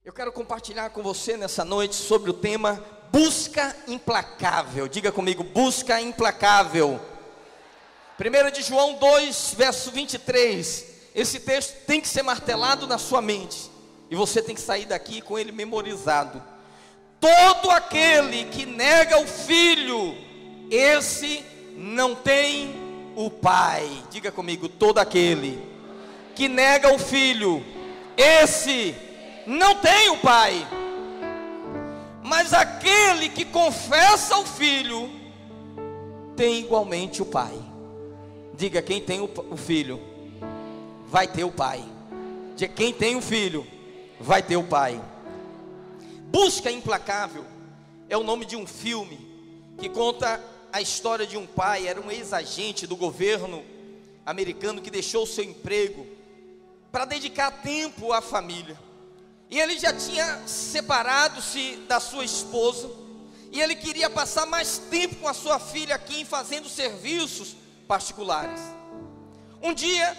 Eu quero compartilhar com você nessa noite sobre o tema busca implacável. Diga comigo, busca implacável. 1 de João 2, verso 23. Esse texto tem que ser martelado na sua mente. E você tem que sair daqui com ele memorizado. Todo aquele que nega o Filho, esse não tem o Pai. Diga comigo, todo aquele que nega o Filho, esse não tem o Pai. Mas aquele que confessa o Filho, tem igualmente o Pai. Diga, quem tem o Filho, vai ter o Pai. Diga, quem tem o Filho, vai ter o Pai. Busca Implacável é o nome de um filme que conta a história de um pai. Era um ex-agente do governo americano que deixou o seu emprego para dedicar tempo à família. E ele já tinha separado-se da sua esposa, e ele queria passar mais tempo com a sua filha aqui, fazendo serviços particulares. Um dia,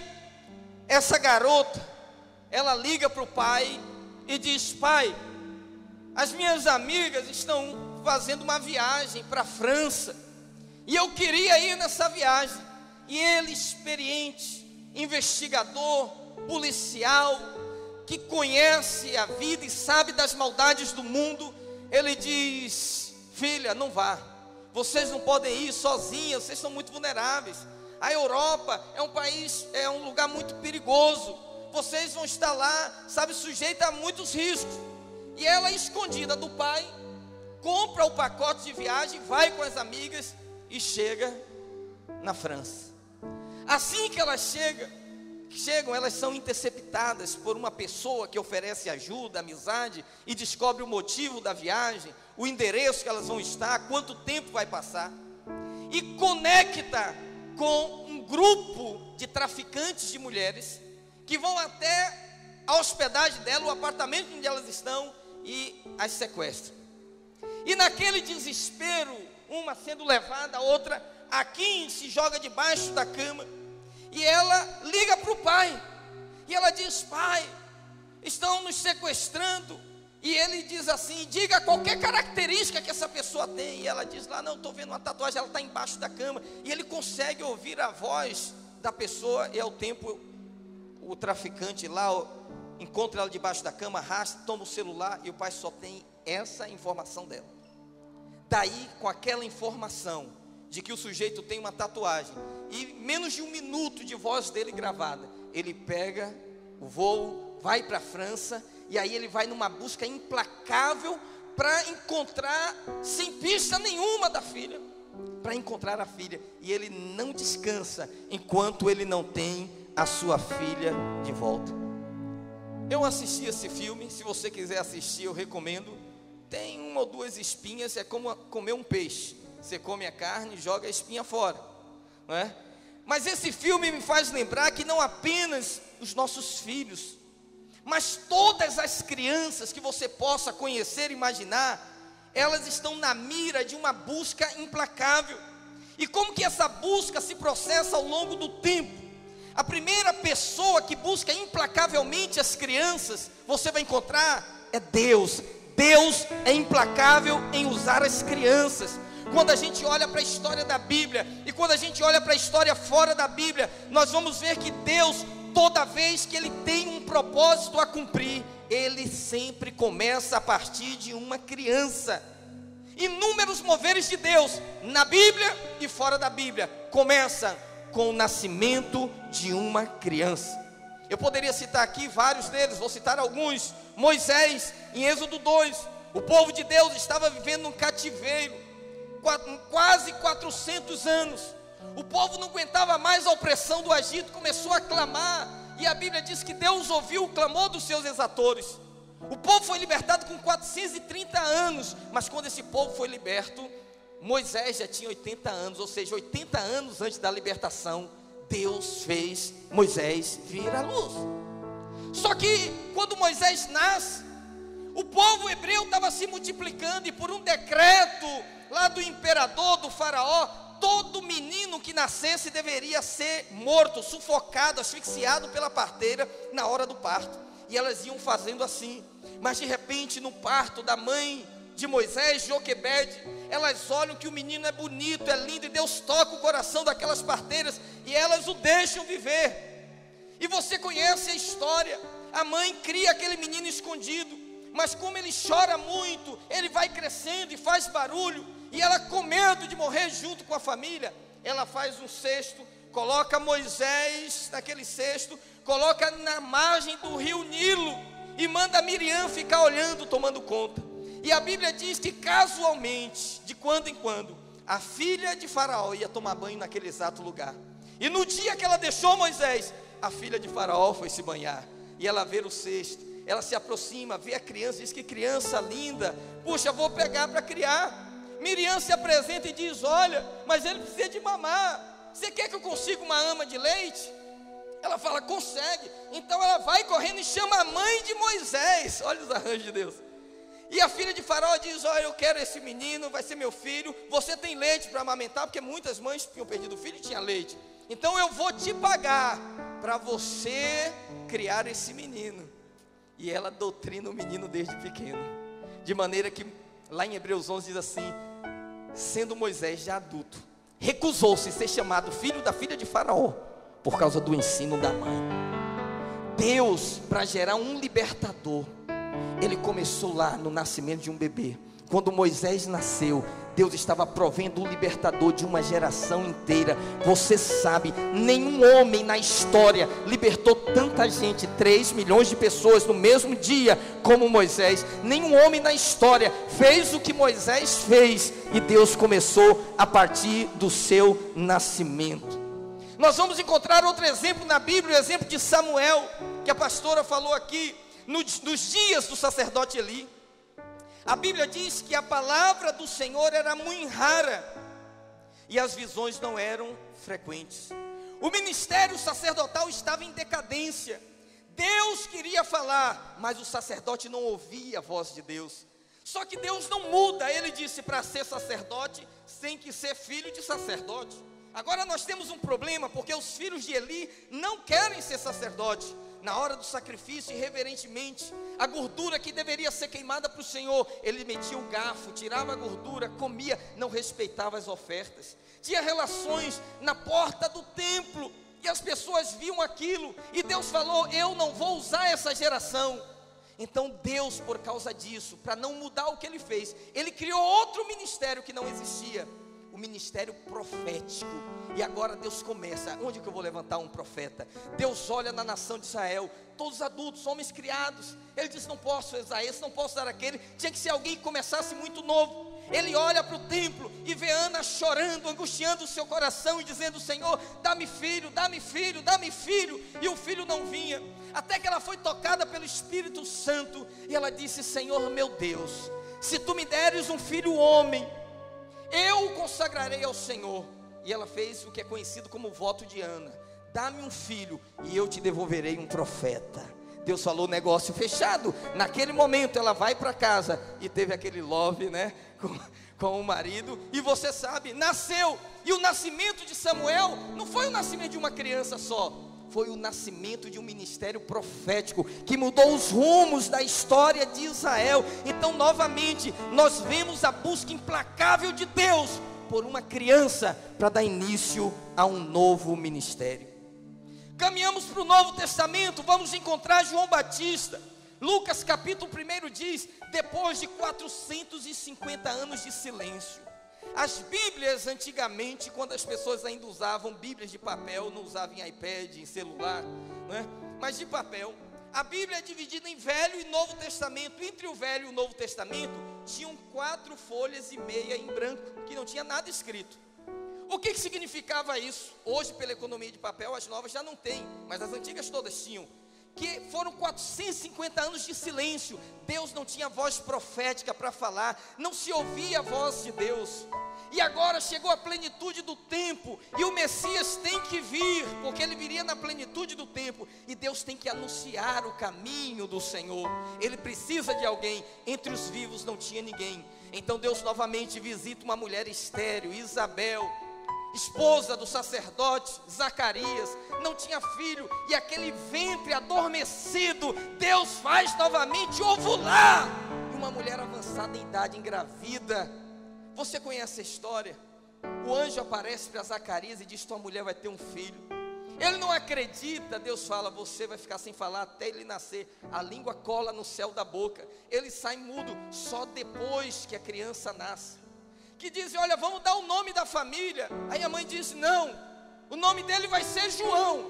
essa garota, ela liga para o pai e diz: pai, as minhas amigas estão fazendo uma viagem para a França, e eu queria ir nessa viagem. E ele, experiente, investigador, policial, que conhece a vida e sabe das maldades do mundo, ele diz: filha, não vá, vocês não podem ir sozinhas, vocês são muito vulneráveis. A Europa é um país, é um lugar muito perigoso, vocês vão estar lá, sabe, sujeita a muitos riscos. E ela, escondida do pai, compra o pacote de viagem, vai com as amigas e chega na França. Assim que elas chegam, elas são interceptadas por uma pessoa que oferece ajuda, amizade, e descobre o motivo da viagem, o endereço que elas vão estar, quanto tempo vai passar, e conecta com um grupo de traficantes de mulheres, que vão até a hospedagem dela, o apartamento onde elas estão, e as sequestram. E naquele desespero, uma sendo levada, a outra aqui se joga debaixo da cama. E ela liga para o pai, e ela diz: pai, estão nos sequestrando. E ele diz assim: diga qualquer característica que essa pessoa tem. E ela diz lá: não, estou vendo uma tatuagem, ela está embaixo da cama. E ele consegue ouvir a voz da pessoa, e ao tempo o traficante lá encontra ela debaixo da cama, arrasta, toma o celular, e o pai só tem essa informação dela. Daí, com aquela informação de que o sujeito tem uma tatuagem, e menos de um minuto de voz dele gravada, ele pega o voo, vai para a França, e aí ele vai numa busca implacável para encontrar, sem pista nenhuma da filha, para encontrar a filha. E ele não descansa enquanto ele não tem a sua filha de volta. Eu assisti esse filme, se você quiser assistir, eu recomendo. Tem uma ou duas espinhas, é como comer um peixe. Você come a carne e joga a espinha fora, não é? Mas esse filme me faz lembrar que não apenas os nossos filhos, mas todas as crianças que você possa conhecer, imaginar, elas estão na mira de uma busca implacável. E como que essa busca se processa ao longo do tempo? A primeira pessoa que busca implacavelmente as crianças, você vai encontrar, é Deus. Deus é implacável em usar as crianças. Quando a gente olha para a história da Bíblia, e quando a gente olha para a história fora da Bíblia, nós vamos ver que Deus, toda vez que Ele tem um propósito a cumprir, Ele sempre começa a partir de uma criança. Inúmeros moveres de Deus, na Bíblia e fora da Bíblia, começam com o nascimento de uma criança. Eu poderia citar aqui vários deles, vou citar alguns. Moisés, em Êxodo 2, o povo de Deus estava vivendo um cativeiro, quase 400 anos. O povo não aguentava mais a opressão do Egito, começou a clamar, e a Bíblia diz que Deus ouviu o clamor dos seus exatores. O povo foi libertado com 430 anos, mas quando esse povo foi liberto, Moisés já tinha 80 anos, ou seja, 80 anos antes da libertação, Deus fez Moisés vir à luz. Só que quando Moisés nasce, o povo hebreu estava se multiplicando, e por um decreto lá do imperador, do faraó, todo menino que nascesse deveria ser morto, sufocado, asfixiado pela parteira na hora do parto. E elas iam fazendo assim. Mas de repente, no parto da mãe de Moisés, Joquebede, elas olham que o menino é bonito, é lindo, e Deus toca o coração daquelas parteiras, e elas o deixam viver. E você conhece a história, a mãe cria aquele menino escondido, mas como ele chora muito, ele vai crescendo e faz barulho, e ela, com medo de morrer junto com a família, ela faz um cesto, coloca Moisés naquele cesto, coloca na margem do rio Nilo, e manda Miriam ficar olhando, tomando conta. E a Bíblia diz que casualmente, de quando em quando, a filha de Faraó ia tomar banho naquele exato lugar. E no dia que ela deixou Moisés, a filha de Faraó foi se banhar. E ela vê o cesto, ela se aproxima, vê a criança, diz que criança linda, puxa, vou pegar para criar. Miriam se apresenta e diz, olha, mas ele precisa de mamar, você quer que eu consiga uma ama de leite? Ela fala, consegue. Então ela vai correndo e chama a mãe de Moisés. Olha os arranjos de Deus. E a filha de Faraó diz, olha, eu quero esse menino, vai ser meu filho, você tem leite para amamentar, porque muitas mães tinham perdido o filho e tinha leite, então eu vou te pagar para você criar esse menino. E ela doutrina o menino desde pequeno, de maneira que lá em Hebreus 11 diz assim, sendo Moisés já adulto, recusou-se ser chamado filho da filha de Faraó, por causa do ensino da mãe. Deus, para gerar um libertador, ele começou lá no nascimento de um bebê. Quando Moisés nasceu, Deus estava provendo o libertador de uma geração inteira. Você sabe, nenhum homem na história libertou tanta gente, 3 milhões de pessoas no mesmo dia como Moisés. Nenhum homem na história fez o que Moisés fez, e Deus começou a partir do seu nascimento. Nós vamos encontrar outro exemplo na Bíblia, o exemplo de Samuel, que a pastora falou aqui, nos dias do sacerdote Eli. A Bíblia diz que a palavra do Senhor era muito rara, e as visões não eram frequentes. O ministério sacerdotal estava em decadência. Deus queria falar, mas o sacerdote não ouvia a voz de Deus. Só que Deus não muda. Ele disse para ser sacerdote, tem que ser filho de sacerdote. Agora nós temos um problema, porque os filhos de Eli não querem ser sacerdote. Na hora do sacrifício, irreverentemente, a gordura que deveria ser queimada para o Senhor, ele metia o garfo, tirava a gordura, comia, não respeitava as ofertas. Tinha relações na porta do templo, e as pessoas viam aquilo, e Deus falou, eu não vou usar essa geração. Então Deus, por causa disso, para não mudar o que ele fez, ele criou outro ministério que não existia, o ministério profético. E agora Deus começa, onde que eu vou levantar um profeta? Deus olha na nação de Israel, todos adultos, homens criados. Ele diz, não posso usar esse, não posso usar aquele. Tinha que ser alguém que começasse muito novo. Ele olha para o templo e vê Ana chorando, angustiando o seu coração e dizendo, Senhor, dá-me filho, dá-me filho, dá-me filho. E o filho não vinha, até que ela foi tocada pelo Espírito Santo, e ela disse, Senhor meu Deus, se tu me deres um filho homem, eu o consagrarei ao Senhor. E ela fez o que é conhecido como o voto de Ana, dá-me um filho e eu te devolverei um profeta. Deus falou, negócio fechado. Naquele momento ela vai para casa e teve aquele love, né, com o marido. E você sabe, nasceu. E o nascimento de Samuel não foi o nascimento de uma criança só, foi o nascimento de um ministério profético que mudou os rumos da história de Israel. Então novamente nós vemos a busca implacável de Deus por uma criança para dar início a um novo ministério. Caminhamos para o Novo Testamento, vamos encontrar João Batista. Lucas capítulo 1 diz, depois de 450 anos de silêncio. As Bíblias antigamente, quando as pessoas ainda usavam Bíblias de papel, não usavam em iPad, em celular, não é? Mas de papel, a Bíblia é dividida em Velho e Novo Testamento. Entre o Velho e o Novo Testamento, tinham 4 folhas e meia em branco, que não tinha nada escrito. O que significava isso? Hoje, pela economia de papel, as novas já não têm, mas as antigas todas tinham. Que foram 450 anos de silêncio. Deus não tinha voz profética para falar, não se ouvia a voz de Deus. E agora chegou a plenitude do tempo, e o Messias tem que vir, porque ele viria na plenitude do tempo, e Deus tem que anunciar o caminho do Senhor. Ele precisa de alguém. Entre os vivos não tinha ninguém. Então Deus novamente visita uma mulher estéril, Isabel. esposa do sacerdote Zacarias, não tinha filho, e aquele ventre adormecido, Deus faz novamente ovular, e uma mulher avançada em idade engravida. Você conhece a história? O anjo aparece para Zacarias e diz: tua mulher vai ter um filho. Ele não acredita. Deus fala: você vai ficar sem falar até ele nascer. A língua cola no céu da boca, ele sai mudo só depois que a criança nasce. Que dizem: olha, vamos dar o nome da família. Aí a mãe diz: não, o nome dele vai ser João.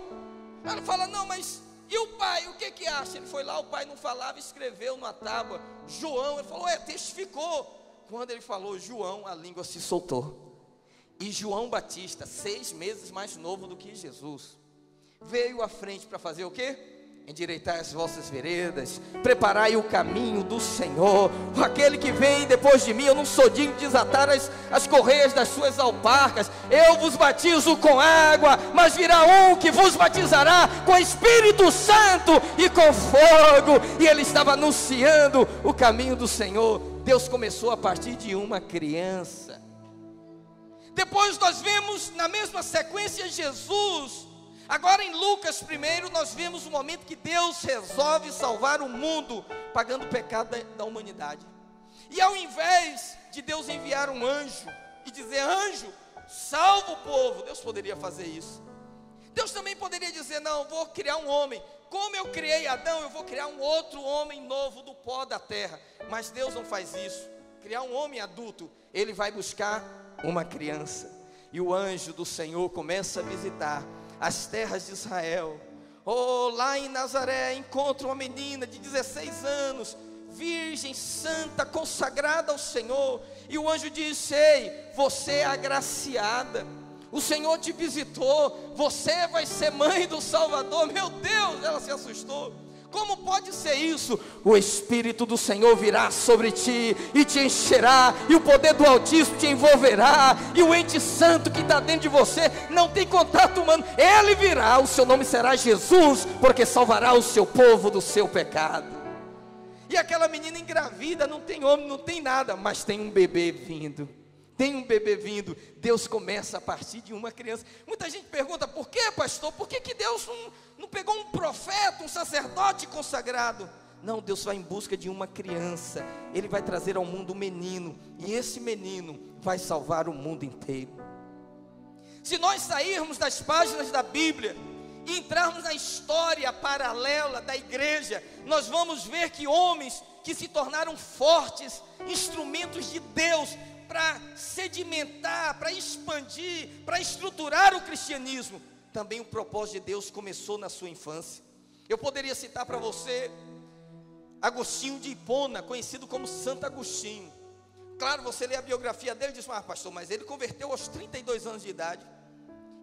Ela fala: não, mas e o pai, o que acha? Ele foi lá, o pai não falava, escreveu numa tábua João. Ele falou: testificou. Quando ele falou João, a língua se soltou. E João Batista, 6 meses mais novo do que Jesus, veio à frente para fazer o quê? Endireitar as vossas veredas, preparai o caminho do Senhor. Aquele que vem depois de mim, eu não sou digno de desatar as correias das suas alparcas. Eu vos batizo com água, mas virá um que vos batizará com Espírito Santo e com fogo. E ele estava anunciando o caminho do Senhor. Deus começou a partir de uma criança. Depois nós vemos na mesma sequência Jesus. Agora em Lucas primeiro nós vemos o momento que Deus resolve salvar o mundo, pagando o pecado da humanidade. E ao invés de Deus enviar um anjo e dizer: anjo, salva o povo, Deus poderia fazer isso. Deus também poderia dizer: não, vou criar um homem, como eu criei Adão, eu vou criar um outro homem novo do pó da terra. Mas Deus não faz isso. Criar um homem adulto, Ele vai buscar uma criança. E o anjo do Senhor começa a visitar as terras de Israel. Lá em Nazaré encontra uma menina de 16 anos, virgem, santa, consagrada ao Senhor. E o anjo disse: ei, você é agraciada, o Senhor te visitou, você vai ser mãe do Salvador. Meu Deus, ela se assustou. Como pode ser isso? O Espírito do Senhor virá sobre ti e te encherá, e o poder do Altíssimo te envolverá, e o ente santo que está dentro de você não tem contato humano, ele virá, o seu nome será Jesus, porque salvará o seu povo do seu pecado. E aquela menina engravida, não tem homem, não tem nada, mas tem um bebê vindo. Tem um bebê vindo. Deus começa a partir de uma criança. Muita gente pergunta: por que, pastor? Por que Deus não pegou um profeta, um sacerdote consagrado? Não, Deus vai em busca de uma criança. Ele vai trazer ao mundo um menino, e esse menino vai salvar o mundo inteiro. Se nós sairmos das páginas da Bíblia e entrarmos na história paralela da igreja, nós vamos ver que homens que se tornaram fortes, instrumentos de Deus, para sedimentar, para expandir, para estruturar o cristianismo. Também o propósito de Deus começou na sua infância. Eu poderia citar para você Agostinho de Hipona, conhecido como Santo Agostinho. Claro, você lê a biografia dele e diz: pastor, mas ele converteu aos 32 anos de idade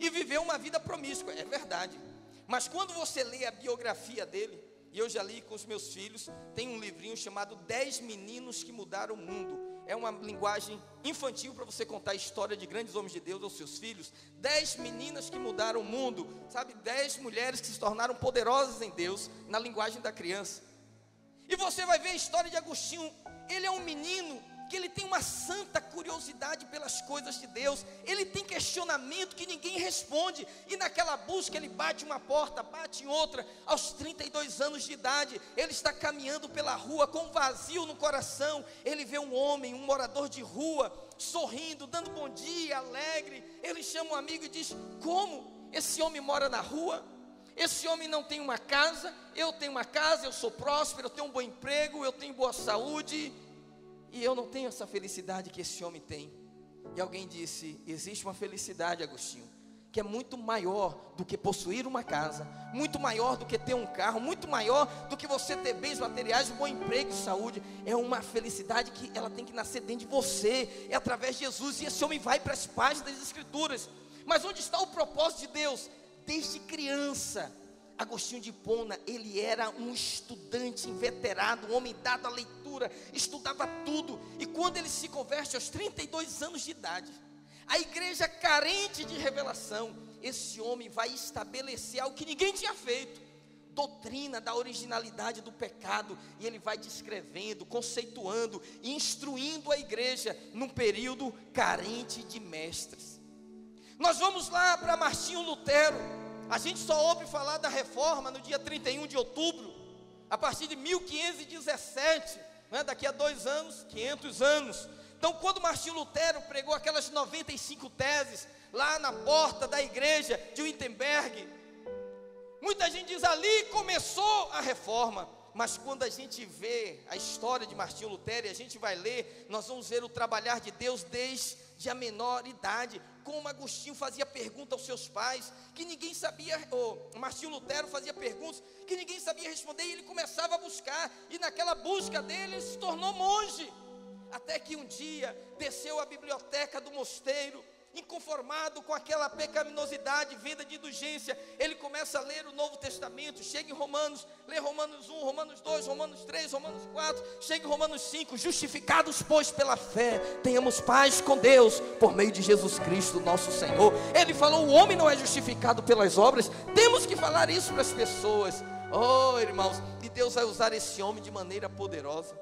e viveu uma vida promíscua. É verdade. Mas quando você lê a biografia dele, e eu já li com os meus filhos, tem um livrinho chamado 10 Meninos que Mudaram o Mundo. É uma linguagem infantil para você contar a história de grandes homens de Deus aos seus filhos. 10 meninas que mudaram o mundo, sabe? 10 mulheres que se tornaram poderosas em Deus, na linguagem da criança. E você vai ver a história de Agostinho. Ele é um menino que ele tem uma santa curiosidade pelas coisas de Deus. Ele tem questionamento que ninguém responde, e naquela busca ele bate uma porta, bate em outra. Aos 32 anos de idade, ele está caminhando pela rua com um vazio no coração. Ele vê um homem, um morador de rua, sorrindo, dando bom dia, alegre. Ele chama um amigo e diz: como? Esse homem mora na rua? Esse homem não tem uma casa? Eu tenho uma casa, eu sou próspero, eu tenho um bom emprego, eu tenho boa saúde, e eu não tenho essa felicidade que esse homem tem. E alguém disse: existe uma felicidade, Agostinho, que é muito maior do que possuir uma casa, muito maior do que ter um carro, muito maior do que você ter bens materiais, um bom emprego e saúde. É uma felicidade que ela tem que nascer dentro de você, é através de Jesus. E esse homem vai para as páginas das Escrituras. Mas onde está o propósito de Deus? Desde criança, Agostinho de Hipona, ele era um estudante inveterado, um homem dado à leitura, estudava tudo. E quando ele se converte aos 32 anos de idade, a igreja carente de revelação, esse homem vai estabelecer algo que ninguém tinha feito: doutrina da originalidade do pecado. E ele vai descrevendo, conceituando e instruindo a igreja num período carente de mestres. Nós vamos lá para Martinho Lutero. A gente só ouve falar da reforma no dia 31 de outubro, a partir de 1517, né? Daqui a 2 anos, 500 anos. Então, quando Martinho Lutero pregou aquelas 95 teses, lá na porta da igreja de Wittenberg, muita gente diz, ali começou a reforma. Mas quando a gente vê a história de Martinho Lutero, e a gente vai ler, nós vamos ver o trabalhar de Deus desde a menor idade. Como Agostinho fazia pergunta aos seus pais, que ninguém sabia, Martinho Lutero fazia perguntas que ninguém sabia responder, e ele começava a buscar, e naquela busca dele, ele se tornou monge. Até que um dia, desceu à biblioteca do mosteiro, inconformado com aquela pecaminosidade, vida de indulgência, ele começa a ler o Novo Testamento, chega em Romanos, lê Romanos 1, Romanos 2, Romanos 3, Romanos 4, chega em Romanos 5, justificados pois pela fé, tenhamos paz com Deus, por meio de Jesus Cristo nosso Senhor. Ele falou, o homem não é justificado pelas obras, temos que falar isso para as pessoas. Oh irmãos, e Deus vai usar esse homem de maneira poderosa.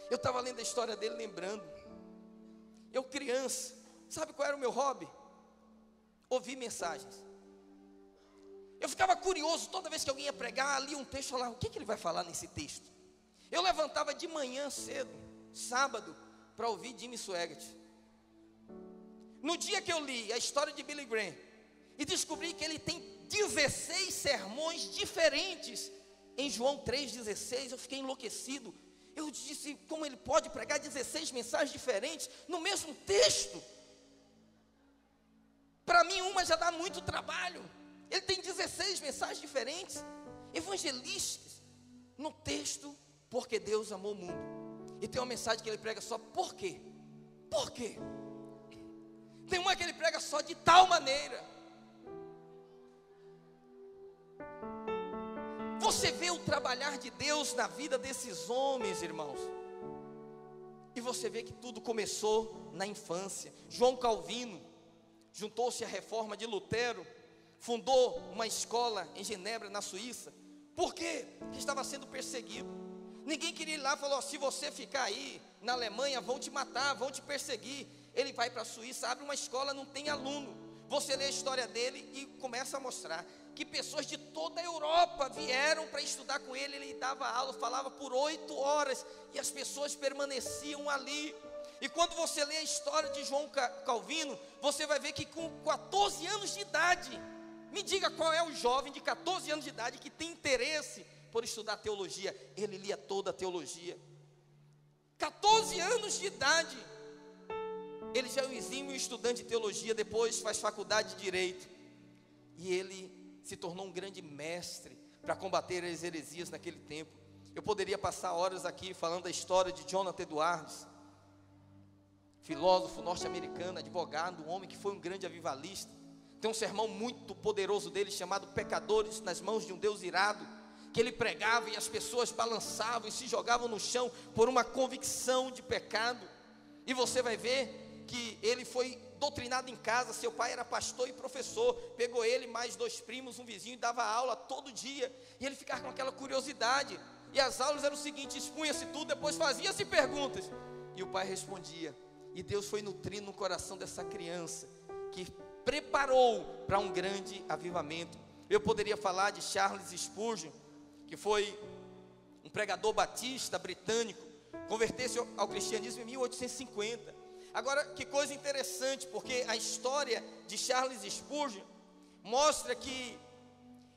Eu estava lendo a história dele, lembrando, eu criança, sabe qual era o meu hobby? Ouvir mensagens. Eu ficava curioso, toda vez que alguém ia pregar, lia um texto, falava, o que ele vai falar nesse texto? Eu levantava de manhã cedo, sábado, para ouvir Jimmy Swaggart. No dia que eu li a história de Billy Graham, e descobri que ele tem 16 sermões diferentes, em João 3,16, eu fiquei enlouquecido. Eu disse, como ele pode pregar 16 mensagens diferentes, no mesmo texto? Para mim uma já dá muito trabalho. Ele tem 16 mensagens diferentes, evangelísticas, no texto, porque Deus amou o mundo. E tem uma mensagem que ele prega só, por quê? Por quê? Tem uma que ele prega só, de tal maneira. Você vê o trabalhar de Deus na vida desses homens, irmãos, e você vê que tudo começou na infância. João Calvino juntou-se à reforma de Lutero, fundou uma escola em Genebra, na Suíça. Por quê? Porque estava sendo perseguido. Ninguém queria ir lá, falou, se você ficar aí na Alemanha, vão te matar, vão te perseguir. Ele vai para a Suíça, abre uma escola, não tem aluno. Você lê a história dele e começa a mostrar que pessoas de toda a Europa vieram para estudar com ele. Ele dava aula, falava por 8 horas, e as pessoas permaneciam ali. E quando você lê a história de João Calvino, você vai ver que com 14 anos de idade, me diga qual é o jovem de 14 anos de idade que tem interesse por estudar teologia? Ele lia toda a teologia. 14 anos de idade, ele já é um exímio estudante de teologia, depois faz faculdade de Direito, e ele se tornou um grande mestre para combater as heresias naquele tempo. Eu poderia passar horas aqui falando da história de Jonathan Edwards, filósofo norte-americano, advogado, um homem que foi um grande avivalista. Tem um sermão muito poderoso dele, chamado Pecadores nas Mãos de um Deus Irado, que ele pregava e as pessoas balançavam e se jogavam no chão por uma convicção de pecado. E você vai ver que ele foi doutrinado em casa, seu pai era pastor e professor, pegou ele mais 2 primos, um vizinho, e dava aula todo dia, e ele ficava com aquela curiosidade, e as aulas eram o seguinte, expunha-se tudo, depois fazia-se perguntas, e o pai respondia, e Deus foi nutrindo no coração dessa criança, que preparou para um grande avivamento. Eu poderia falar de Charles Spurgeon, que foi um pregador batista britânico, converteu-se ao cristianismo em 1850, Agora, que coisa interessante, porque a história de Charles Spurgeon mostra que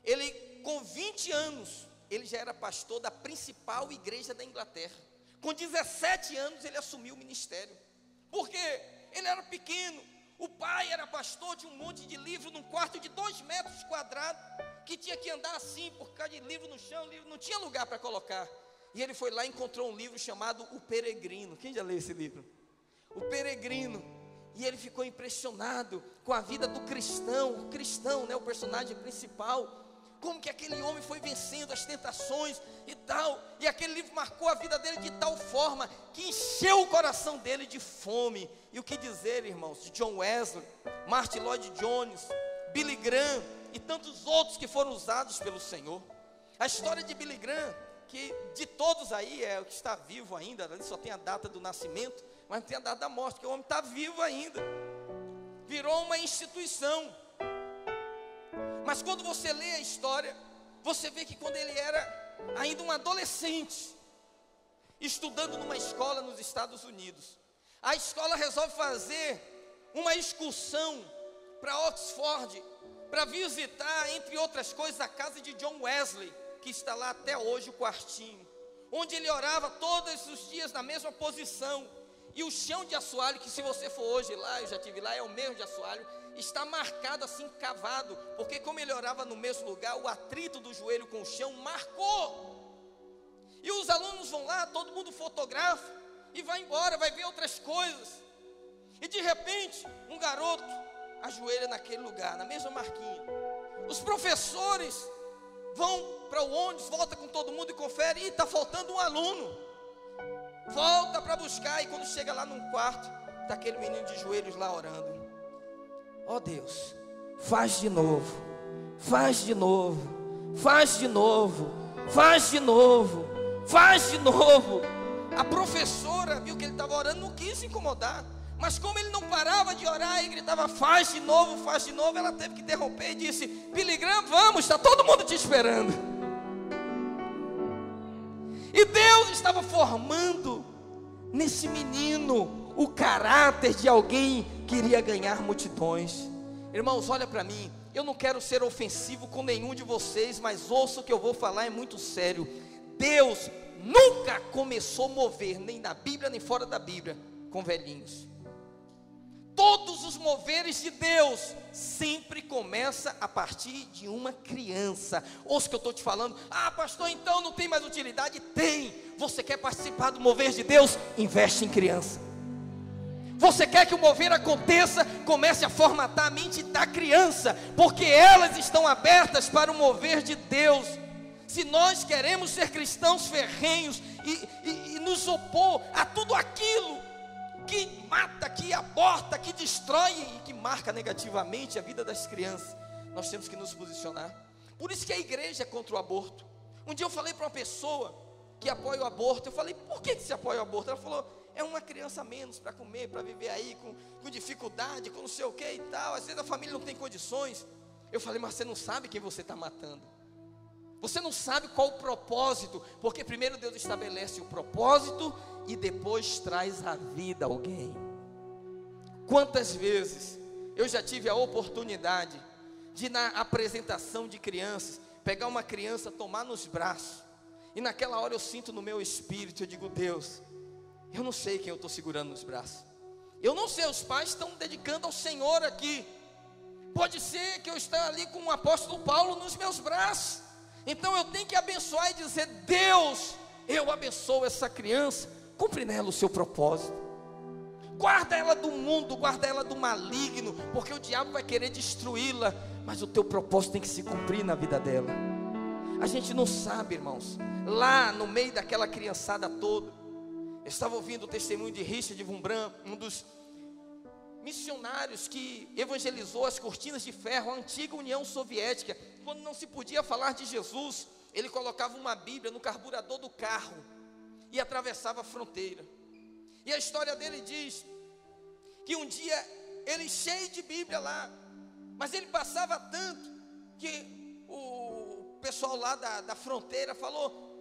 ele, com 20 anos, ele já era pastor da principal igreja da Inglaterra. Com 17 anos, ele assumiu o ministério. Por quê? Ele era pequeno, o pai era pastor, tinha um monte de livro num quarto de 2 metros quadrados, que tinha que andar assim, por causa de livro no chão, livro, não tinha lugar para colocar. E ele foi lá e encontrou um livro chamado O Peregrino. Quem já leu esse livro? O Peregrino. E ele ficou impressionado com a vida do cristão, o personagem principal, como que aquele homem foi vencendo as tentações e tal, e aquele livro marcou a vida dele de tal forma, que encheu o coração dele de fome. E o que dizer, irmãos, de John Wesley, Martin Lloyd Jones, Billy Graham, e tantos outros que foram usados pelo Senhor. A história de Billy Graham, que de todos aí é o que está vivo ainda, ali só tem a data do nascimento, mas não tem a data da morte, porque o homem está vivo ainda, virou uma instituição. Mas quando você lê a história, você vê que quando ele era ainda um adolescente, estudando numa escola nos Estados Unidos, a escola resolve fazer uma excursão para Oxford, para visitar, entre outras coisas, a casa de John Wesley, que está lá até hoje, o quartinho, onde ele orava todos os dias na mesma posição. E o chão de assoalho, que se você for hoje lá, eu já estive lá, é o mesmo de assoalho, está marcado assim, cavado, porque como ele orava no mesmo lugar, o atrito do joelho com o chão marcou. E os alunos vão lá, todo mundo fotografa e vai embora, vai ver outras coisas. E de repente, um garoto ajoelha naquele lugar, na mesma marquinha. Os professores vão para o ônibus, volta com todo mundo e confere, e está faltando um aluno. Volta para buscar, e quando chega lá num quarto, está aquele menino de joelhos lá orando. Ó Deus, faz de novo, faz de novo, faz de novo, faz de novo, faz de novo. A professora viu que ele estava orando, não quis se incomodar, mas como ele não parava de orar e gritava faz de novo, ela teve que interromper e disse: Billy Graham, vamos, está todo mundo te esperando. E Deus estava formando nesse menino o caráter de alguém que iria ganhar multidões. Irmãos, olha para mim, eu não quero ser ofensivo com nenhum de vocês, mas ouça o que eu vou falar, é muito sério. Deus nunca começou a mover, nem na Bíblia, nem fora da Bíblia, com velhinhos. Todos os moveres de Deus sempre começa a partir de uma criança. Ouça o que eu estou te falando. Ah, pastor, então não tem mais utilidade? Tem. Você quer participar do mover de Deus? Investe em criança. Você quer que o mover aconteça? Comece a formatar a mente da criança, porque elas estão abertas para o mover de Deus. Se nós queremos ser cristãos ferrenhos e nos opor a tudo aquilo que mata, que aborta, que destrói e que marca negativamente a vida das crianças, nós temos que nos posicionar. Por isso que a igreja é contra o aborto. Um dia eu falei para uma pessoa que apoia o aborto, eu falei: por que você apoia o aborto? Ela falou: é uma criança a menos para comer, para viver aí com dificuldade, com não sei o que e tal, às vezes a família não tem condições. Eu falei: mas você não sabe quem você está matando, você não sabe qual o propósito, porque primeiro Deus estabelece o propósito e depois traz a vida a alguém. Quantas vezes eu já tive a oportunidade de, na apresentação de crianças, pegar uma criança, tomar nos braços, e naquela hora eu sinto no meu espírito, eu digo: Deus, eu não sei quem eu estou segurando nos braços, eu não sei, os pais estão dedicando ao Senhor aqui, pode ser que eu esteja ali com o apóstolo Paulo nos meus braços, então eu tenho que abençoar e dizer: Deus, eu abençoo essa criança, cumpre nela o seu propósito, guarda ela do mundo, guarda ela do maligno, porque o diabo vai querer destruí-la, mas o teu propósito tem que se cumprir na vida dela. A gente não sabe, irmãos, lá no meio daquela criançada toda, eu estava ouvindo o testemunho de Richard Von Brandt, um dos missionários que evangelizou as cortinas de ferro, a antiga União Soviética. Quando não se podia falar de Jesus, ele colocava uma Bíblia no carburador do carro e atravessava a fronteira. E a história dele diz que um dia ele cheio de Bíblia lá, mas ele passava tanto que o pessoal lá da fronteira falou: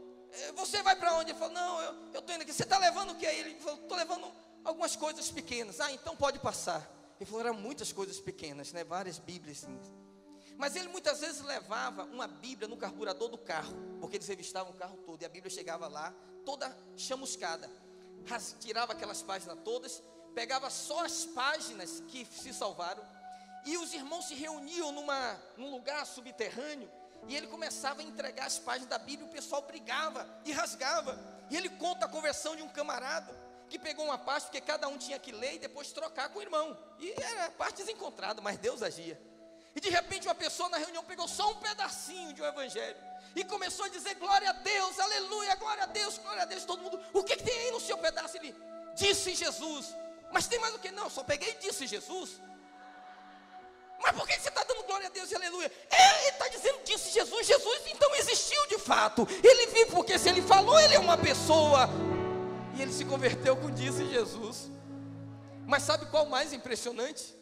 você vai para onde? Ele falou: não, eu estou indo aqui. Você está levando o que aí? Ele falou: estou levando algumas coisas pequenas. Ah, então pode passar. Ele falou: eram muitas coisas pequenas, né? Várias Bíblias assim. Mas ele muitas vezes levava uma Bíblia no carburador do carro, porque eles revistavam o carro todo, e a Bíblia chegava lá, toda chamuscada, tirava aquelas páginas todas, pegava só as páginas que se salvaram, e os irmãos se reuniam num lugar subterrâneo, e ele começava a entregar as páginas da Bíblia, e o pessoal brigava e rasgava, e ele conta a conversão de um camarada, que pegou uma parte, porque cada um tinha que ler, e depois trocar com o irmão, e era parte desencontrada, mas Deus agia. E de repente uma pessoa na reunião pegou só um pedacinho de um evangelho e começou a dizer: glória a Deus, aleluia, glória a Deus, glória a Deus. Todo mundo: o que tem aí no seu pedaço? Ele: disse Jesus. Mas tem mais o que? Não, só peguei e disse Jesus. Mas por que você está dando glória a Deus e aleluia? Ele está dizendo disse Jesus. Jesus então existiu de fato, ele vive, porque se ele falou, ele é uma pessoa. E ele se converteu com disse Jesus. Mas sabe qual o mais impressionante?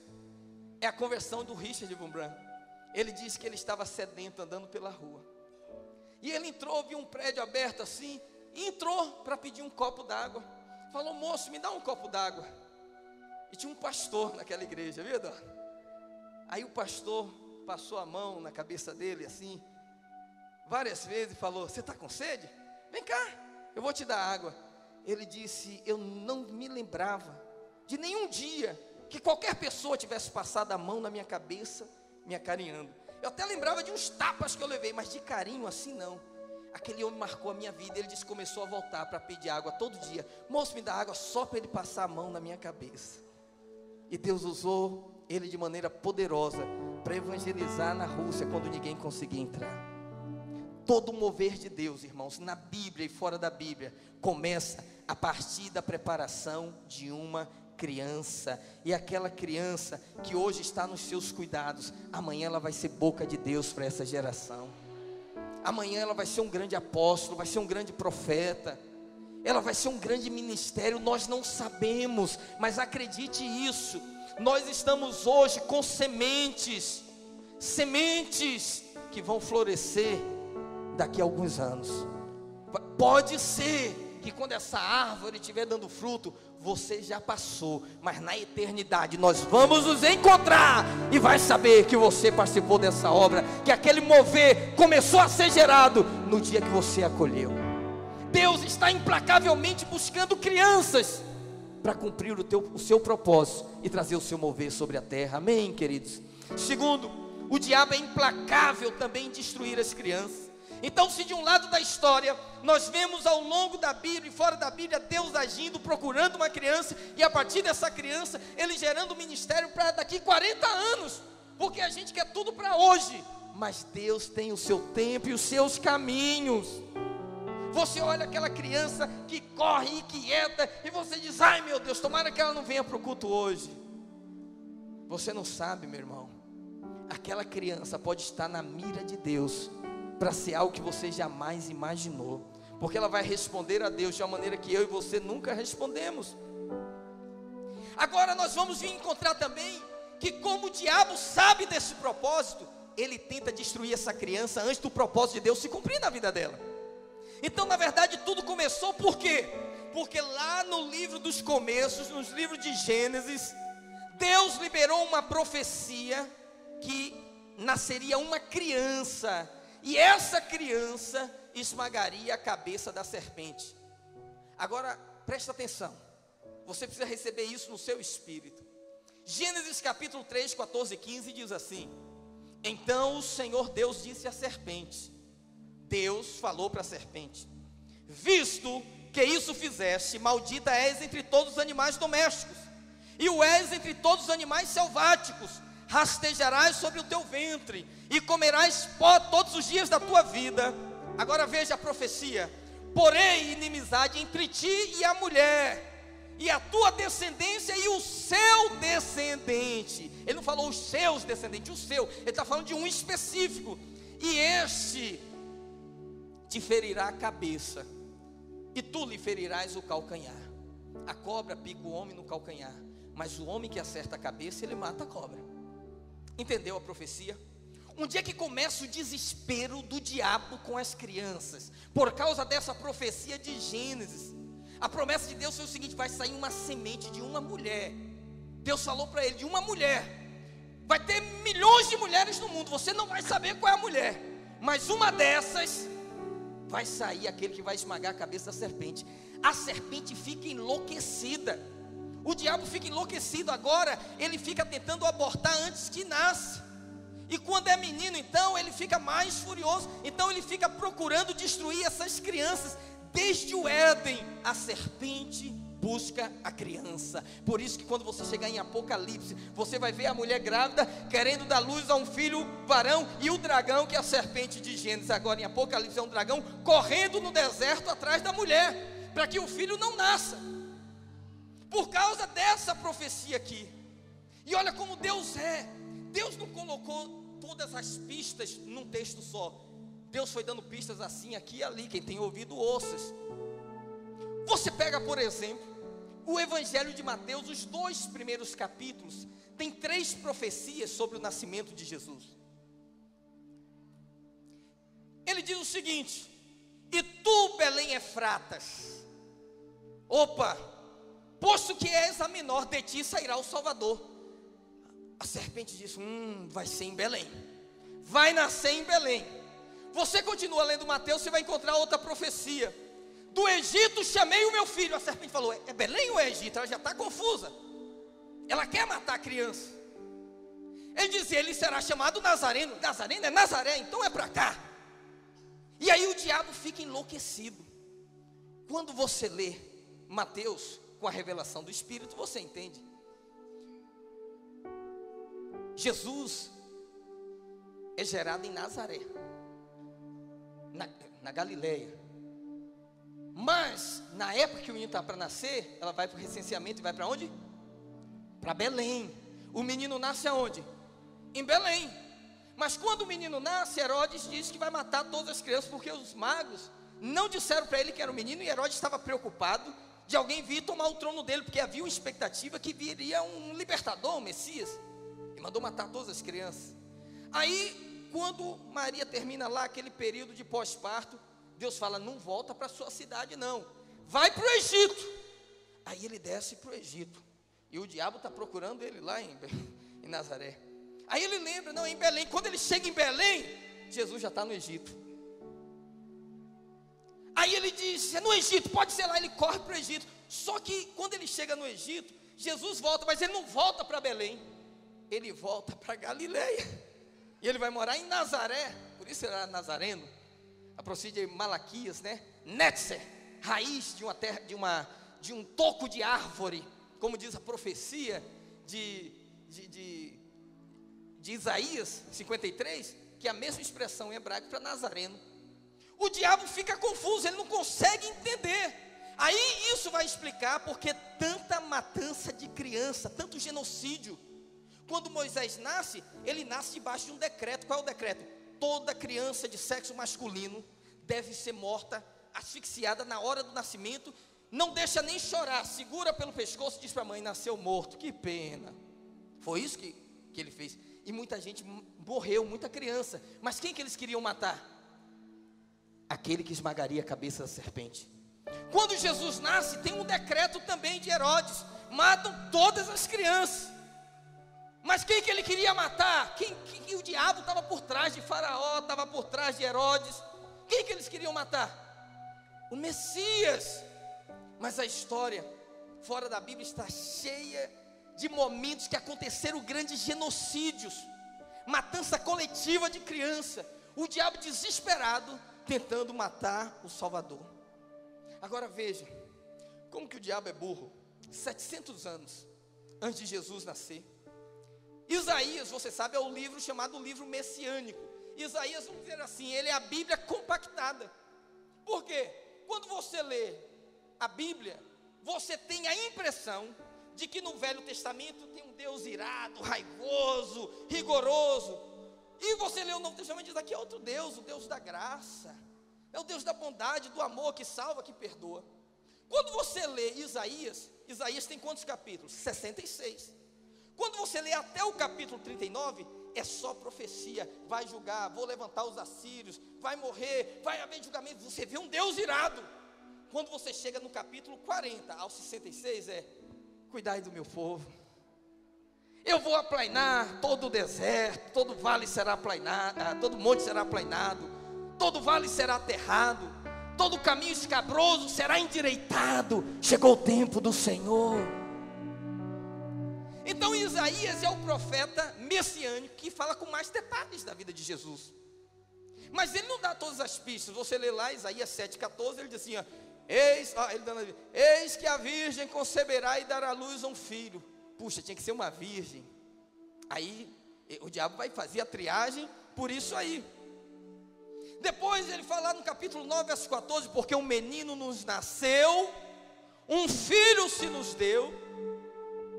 é a conversão do Richard Wurmbrand. Ele disse que ele estava sedento andando pela rua. E ele entrou, viu um prédio aberto assim, e entrou para pedir um copo d'água. Falou: moço, me dá um copo d'água. E tinha um pastor naquela igreja, viu, dona? Aí o pastor passou a mão na cabeça dele assim, várias vezes, e falou: você está com sede? Vem cá, eu vou te dar água. Ele disse: eu não me lembrava de nenhum dia que qualquer pessoa tivesse passado a mão na minha cabeça, me acarinhando. Eu até lembrava de uns tapas que eu levei, mas de carinho assim não. Aquele homem marcou a minha vida. Ele disse que começou a voltar para pedir água todo dia. Moço, me dá água, só para ele passar a mão na minha cabeça. E Deus usou ele de maneira poderosa para evangelizar na Rússia quando ninguém conseguia entrar. Todo o mover de Deus, irmãos, na Bíblia e fora da Bíblia, começa a partir da preparação de uma criança. E aquela criança que hoje está nos seus cuidados, amanhã ela vai ser boca de Deus para essa geração. Amanhã ela vai ser um grande apóstolo, vai ser um grande profeta, ela vai ser um grande ministério. Nós não sabemos, mas acredite isso, nós estamos hoje com sementes que vão florescer daqui a alguns anos. Pode ser que quando essa árvore estiver dando fruto, você já passou, mas na eternidade nós vamos nos encontrar e vai saber que você participou dessa obra, que aquele mover começou a ser gerado no dia que você acolheu. Deus está implacavelmente buscando crianças para cumprir o seu propósito e trazer o seu mover sobre a terra. Amém, queridos? Segundo, o diabo é implacável também em destruir as crianças. Então, se de um lado da história nós vemos ao longo da Bíblia e fora da Bíblia Deus agindo, procurando uma criança, e a partir dessa criança Ele gerando um ministério para daqui 40 anos, porque a gente quer tudo para hoje, mas Deus tem o seu tempo e os seus caminhos. Você olha aquela criança que corre inquieta e você diz: ai meu Deus, tomara que ela não venha para o culto hoje. Você não sabe, meu irmão, aquela criança pode estar na mira de Deus para ser algo que você jamais imaginou, porque ela vai responder a Deus de uma maneira que eu e você nunca respondemos. Agora nós vamos vir encontrar também que, como o diabo sabe desse propósito, ele tenta destruir essa criança antes do propósito de Deus se cumprir na vida dela. Então, na verdade, tudo começou por quê? Porque lá no livro dos começos, nos livros de Gênesis, Deus liberou uma profecia que nasceria uma criança, e essa criança esmagaria a cabeça da serpente. Agora, presta atenção, você precisa receber isso no seu espírito. Gênesis capítulo 3, 14 e 15 diz assim: então o Senhor Deus disse à serpente, Deus falou para a serpente: visto que isso fizeste, maldita és entre todos os animais domésticos, e o és entre todos os animais selváticos. Rastejarás sobre o teu ventre, e comerás pó todos os dias da tua vida. Agora veja a profecia: porém inimizade entre ti e a mulher, e a tua descendência e o seu descendente. Ele não falou os seus descendentes, o seu, ele está falando de um específico. E este te ferirá a cabeça, e tu lhe ferirás o calcanhar. A cobra pica o homem no calcanhar, mas o homem que acerta a cabeça, ele mata a cobra. Entendeu a profecia? Um dia que começa o desespero do diabo com as crianças, por causa dessa profecia de Gênesis. A promessa de Deus foi o seguinte: vai sair uma semente de uma mulher. Deus falou para ele: de uma mulher. Vai ter milhões de mulheres no mundo, você não vai saber qual é a mulher, mas uma dessas vai sair aquele que vai esmagar a cabeça da serpente. A serpente fica enlouquecida. O diabo fica enlouquecido agora, ele fica tentando abortar antes que nasce. E quando é menino, então, ele fica mais furioso. Então ele fica procurando destruir essas crianças. Desde o Éden, a serpente busca a criança. Por isso que quando você chegar em Apocalipse, você vai ver a mulher grávida querendo dar luz a um filho varão, e o dragão, que é a serpente de Gênesis, agora em Apocalipse é um dragão, correndo no deserto atrás da mulher, para que o filho não nasça. Por causa dessa profecia aqui. E olha como Deus é. Deus não colocou todas as pistas num texto só. Deus foi dando pistas assim, aqui e ali. Quem tem ouvido, ouça. Você pega, por exemplo, o Evangelho de Mateus, os 2 primeiros capítulos, tem 3 profecias sobre o nascimento de Jesus. Ele diz o seguinte: e tu, Belém Efratas, opa, posto que és a menor, de ti sairá o Salvador. A serpente disse: vai ser em Belém, vai nascer em Belém. Você continua lendo Mateus, você vai encontrar outra profecia: do Egito chamei o meu filho. A serpente falou: é Belém ou é Egito? Ela já está confusa, ela quer matar a criança. Ele dizia: ele será chamado Nazareno. Nazareno é Nazaré, então é para cá. E aí o diabo fica enlouquecido. Quando você lê Mateus com a revelação do Espírito, você entende. Jesus é gerado em Nazaré, na Galileia. Mas na época que o menino está para nascer, ela vai para o recenseamento e vai para onde? Para Belém. O menino nasce aonde? Em Belém. Mas quando o menino nasce, Herodes diz que vai matar todas as crianças, porque os magos não disseram para ele que era um menino, e Herodes estava preocupado de alguém vir tomar o trono dele, porque havia uma expectativa que viria um libertador, um Messias, e mandou matar todas as crianças. Aí, quando Maria termina lá aquele período de pós-parto, Deus fala: não volta para a sua cidade não, vai para o Egito. Aí ele desce para o Egito, e o diabo está procurando ele lá em Nazaré. Aí ele lembra: não, em Belém. Quando ele chega em Belém, Jesus já está no Egito. Aí ele diz: é no Egito, pode ser lá. Ele corre para o Egito. Só que quando ele chega no Egito, Jesus volta, mas ele não volta para Belém, ele volta para Galileia. E ele vai morar em Nazaré, por isso ele era nazareno. A profecia de Malaquias, né? Netzer, raiz de uma terra, de um toco de árvore, como diz a profecia de Isaías 53, que é a mesma expressão em hebraico para nazareno. O diabo fica confuso, ele não consegue entender. Aí isso vai explicar porque tanta matança de criança, tanto genocídio. Quando Moisés nasce, ele nasce debaixo de um decreto. Qual é o decreto? Toda criança de sexo masculino deve ser morta, asfixiada na hora do nascimento. Não deixa nem chorar, segura pelo pescoço e diz para a mãe: nasceu morto, que pena. Foi isso que ele fez. E muita gente morreu, muita criança. Mas quem que eles queriam matar? Aquele que esmagaria a cabeça da serpente. Quando Jesus nasce, tem um decreto também de Herodes: matam todas as crianças. Mas quem que ele queria matar? Quem o diabo estava por trás de Faraó, estava por trás de Herodes? Quem que eles queriam matar? O Messias. Mas a história fora da Bíblia está cheia de momentos que aconteceram grandes genocídios, matança coletiva de criança, o diabo desesperado tentando matar o Salvador. Agora veja como que o diabo é burro. 700 anos antes de Jesus nascer, Isaías, você sabe, é o livro chamado livro messiânico. Isaías, vamos dizer assim, ele é a Bíblia compactada. Por quê? Quando você lê a Bíblia, você tem a impressão de que no Velho Testamento tem um Deus irado, raivoso, rigoroso. E você lê o Novo Testamento e diz: aqui é outro Deus, o Deus da graça, é o Deus da bondade, do amor, que salva, que perdoa. Quando você lê Isaías tem quantos capítulos? 66. Quando você lê até o capítulo 39, é só profecia: vai julgar, vou levantar os assírios, vai morrer, vai haver julgamento. Você vê um Deus irado. Quando você chega no capítulo 40 ao 66, cuidai do meu povo. Eu vou aplainar todo o deserto, todo vale será aplainado, todo monte será aplainado, todo vale será aterrado, todo caminho escabroso será endireitado. Chegou o tempo do Senhor. Então Isaías é o profeta messiânico que fala com mais detalhes da vida de Jesus. Mas ele não dá todas as pistas. Você lê lá Isaías 7,14, ele diz assim: ó, eis que a virgem conceberá e dará à luz a um filho. Puxa, tinha que ser uma virgem. Aí o diabo vai fazer a triagem por isso aí. Depois ele fala no capítulo 9, verso 14: porque um menino nos nasceu, um filho se nos deu,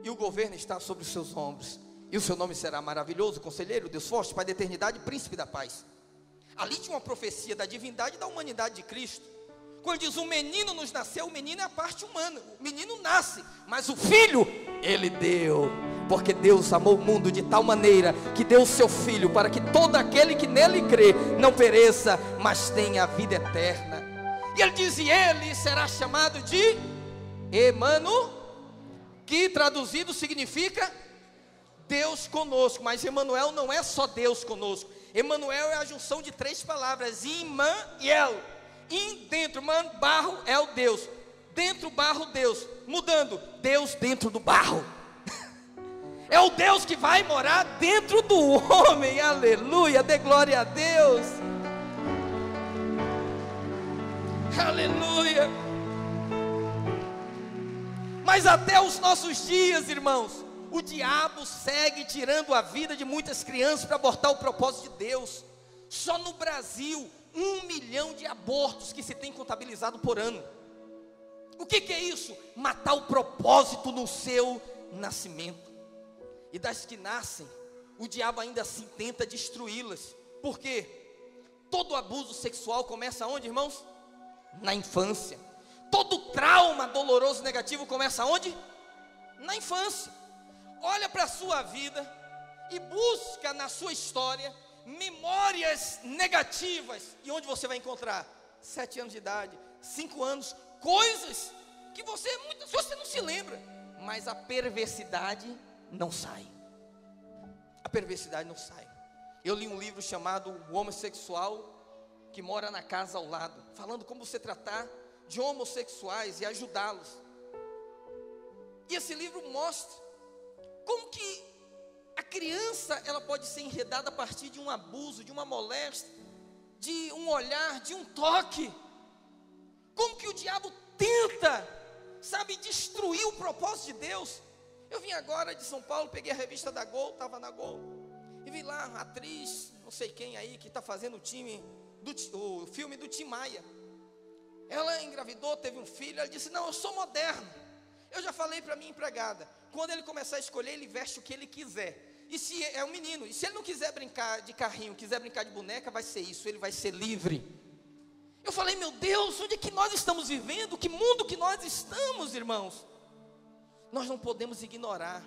e o governo está sobre os seus ombros, e o seu nome será maravilhoso, conselheiro, Deus forte, Pai da eternidade, príncipe da paz. Ali tinha uma profecia da divindade e da humanidade de Cristo. Quando diz um menino nos nasceu, o menino é a parte humana, o menino nasce, mas o filho ele deu. Porque Deus amou o mundo de tal maneira que deu o seu Filho, para que todo aquele que nele crê não pereça, mas tenha a vida eterna. E ele diz: e ele será chamado de Emanuel, que traduzido significa Deus conosco. Mas Emanuel não é só Deus conosco. Emanuel é a junção de 3 palavras: Imã e El. In, dentro, man, barro, El, Deus. Dentro, barro, Deus. Mudando, Deus dentro do barro. É o Deus que vai morar dentro do homem. Aleluia, dê glória a Deus. Aleluia. Mas até os nossos dias, irmãos, o diabo segue tirando a vida de muitas crianças para abortar o propósito de Deus. Só no Brasil, 1 milhão de abortos que se tem contabilizado por ano. O que é isso? Matar o propósito no seu nascimento. E das que nascem, o diabo ainda assim tenta destruí-las. Por quê? Todo abuso sexual começa onde, irmãos? Na infância. Todo trauma doloroso negativo começa onde? Na infância. Olha para a sua vida e busca na sua história memórias negativas. E onde você vai encontrar? 7 anos de idade, 5 anos, coisas que muitas vezes você não se lembra, mas a perversidade não sai. A perversidade não sai. Eu li um livro chamado O Homossexual que Mora na Casa ao Lado, falando como você tratar de homossexuais e ajudá-los. E esse livro mostra como que a criança, ela pode ser enredada a partir de um abuso, de uma moléstia, de um olhar, de um toque. Como que o diabo tenta, destruir o propósito de Deus. Eu vim agora de São Paulo, peguei a revista da Gol, estava na Gol, e vi lá a atriz, não sei quem aí, que está fazendo o filme do Tim Maia. Ela engravidou, teve um filho, ela disse: não, eu sou moderna. Eu já falei para minha empregada, quando ele começar a escolher, ele veste o que ele quiser. E se é um menino, e se ele não quiser brincar de carrinho, quiser brincar de boneca, vai ser isso, ele vai ser livre. Eu falei: meu Deus, onde é que nós estamos vivendo? Que mundo que nós estamos, irmãos? Nós não podemos ignorar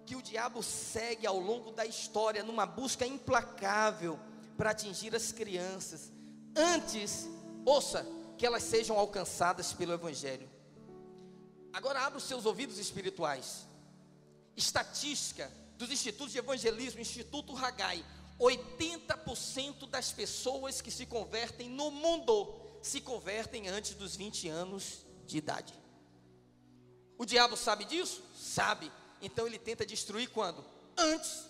que o diabo segue ao longo da história numa busca implacável para atingir as crianças, antes, ouça, que elas sejam alcançadas pelo Evangelho. Agora abra os seus ouvidos espirituais. Estatística dos institutos de evangelismo, Instituto Haggai: 80% das pessoas que se convertem no mundo se convertem antes dos 20 anos de idade. O diabo sabe disso? Sabe. Então ele tenta destruir quando? Antes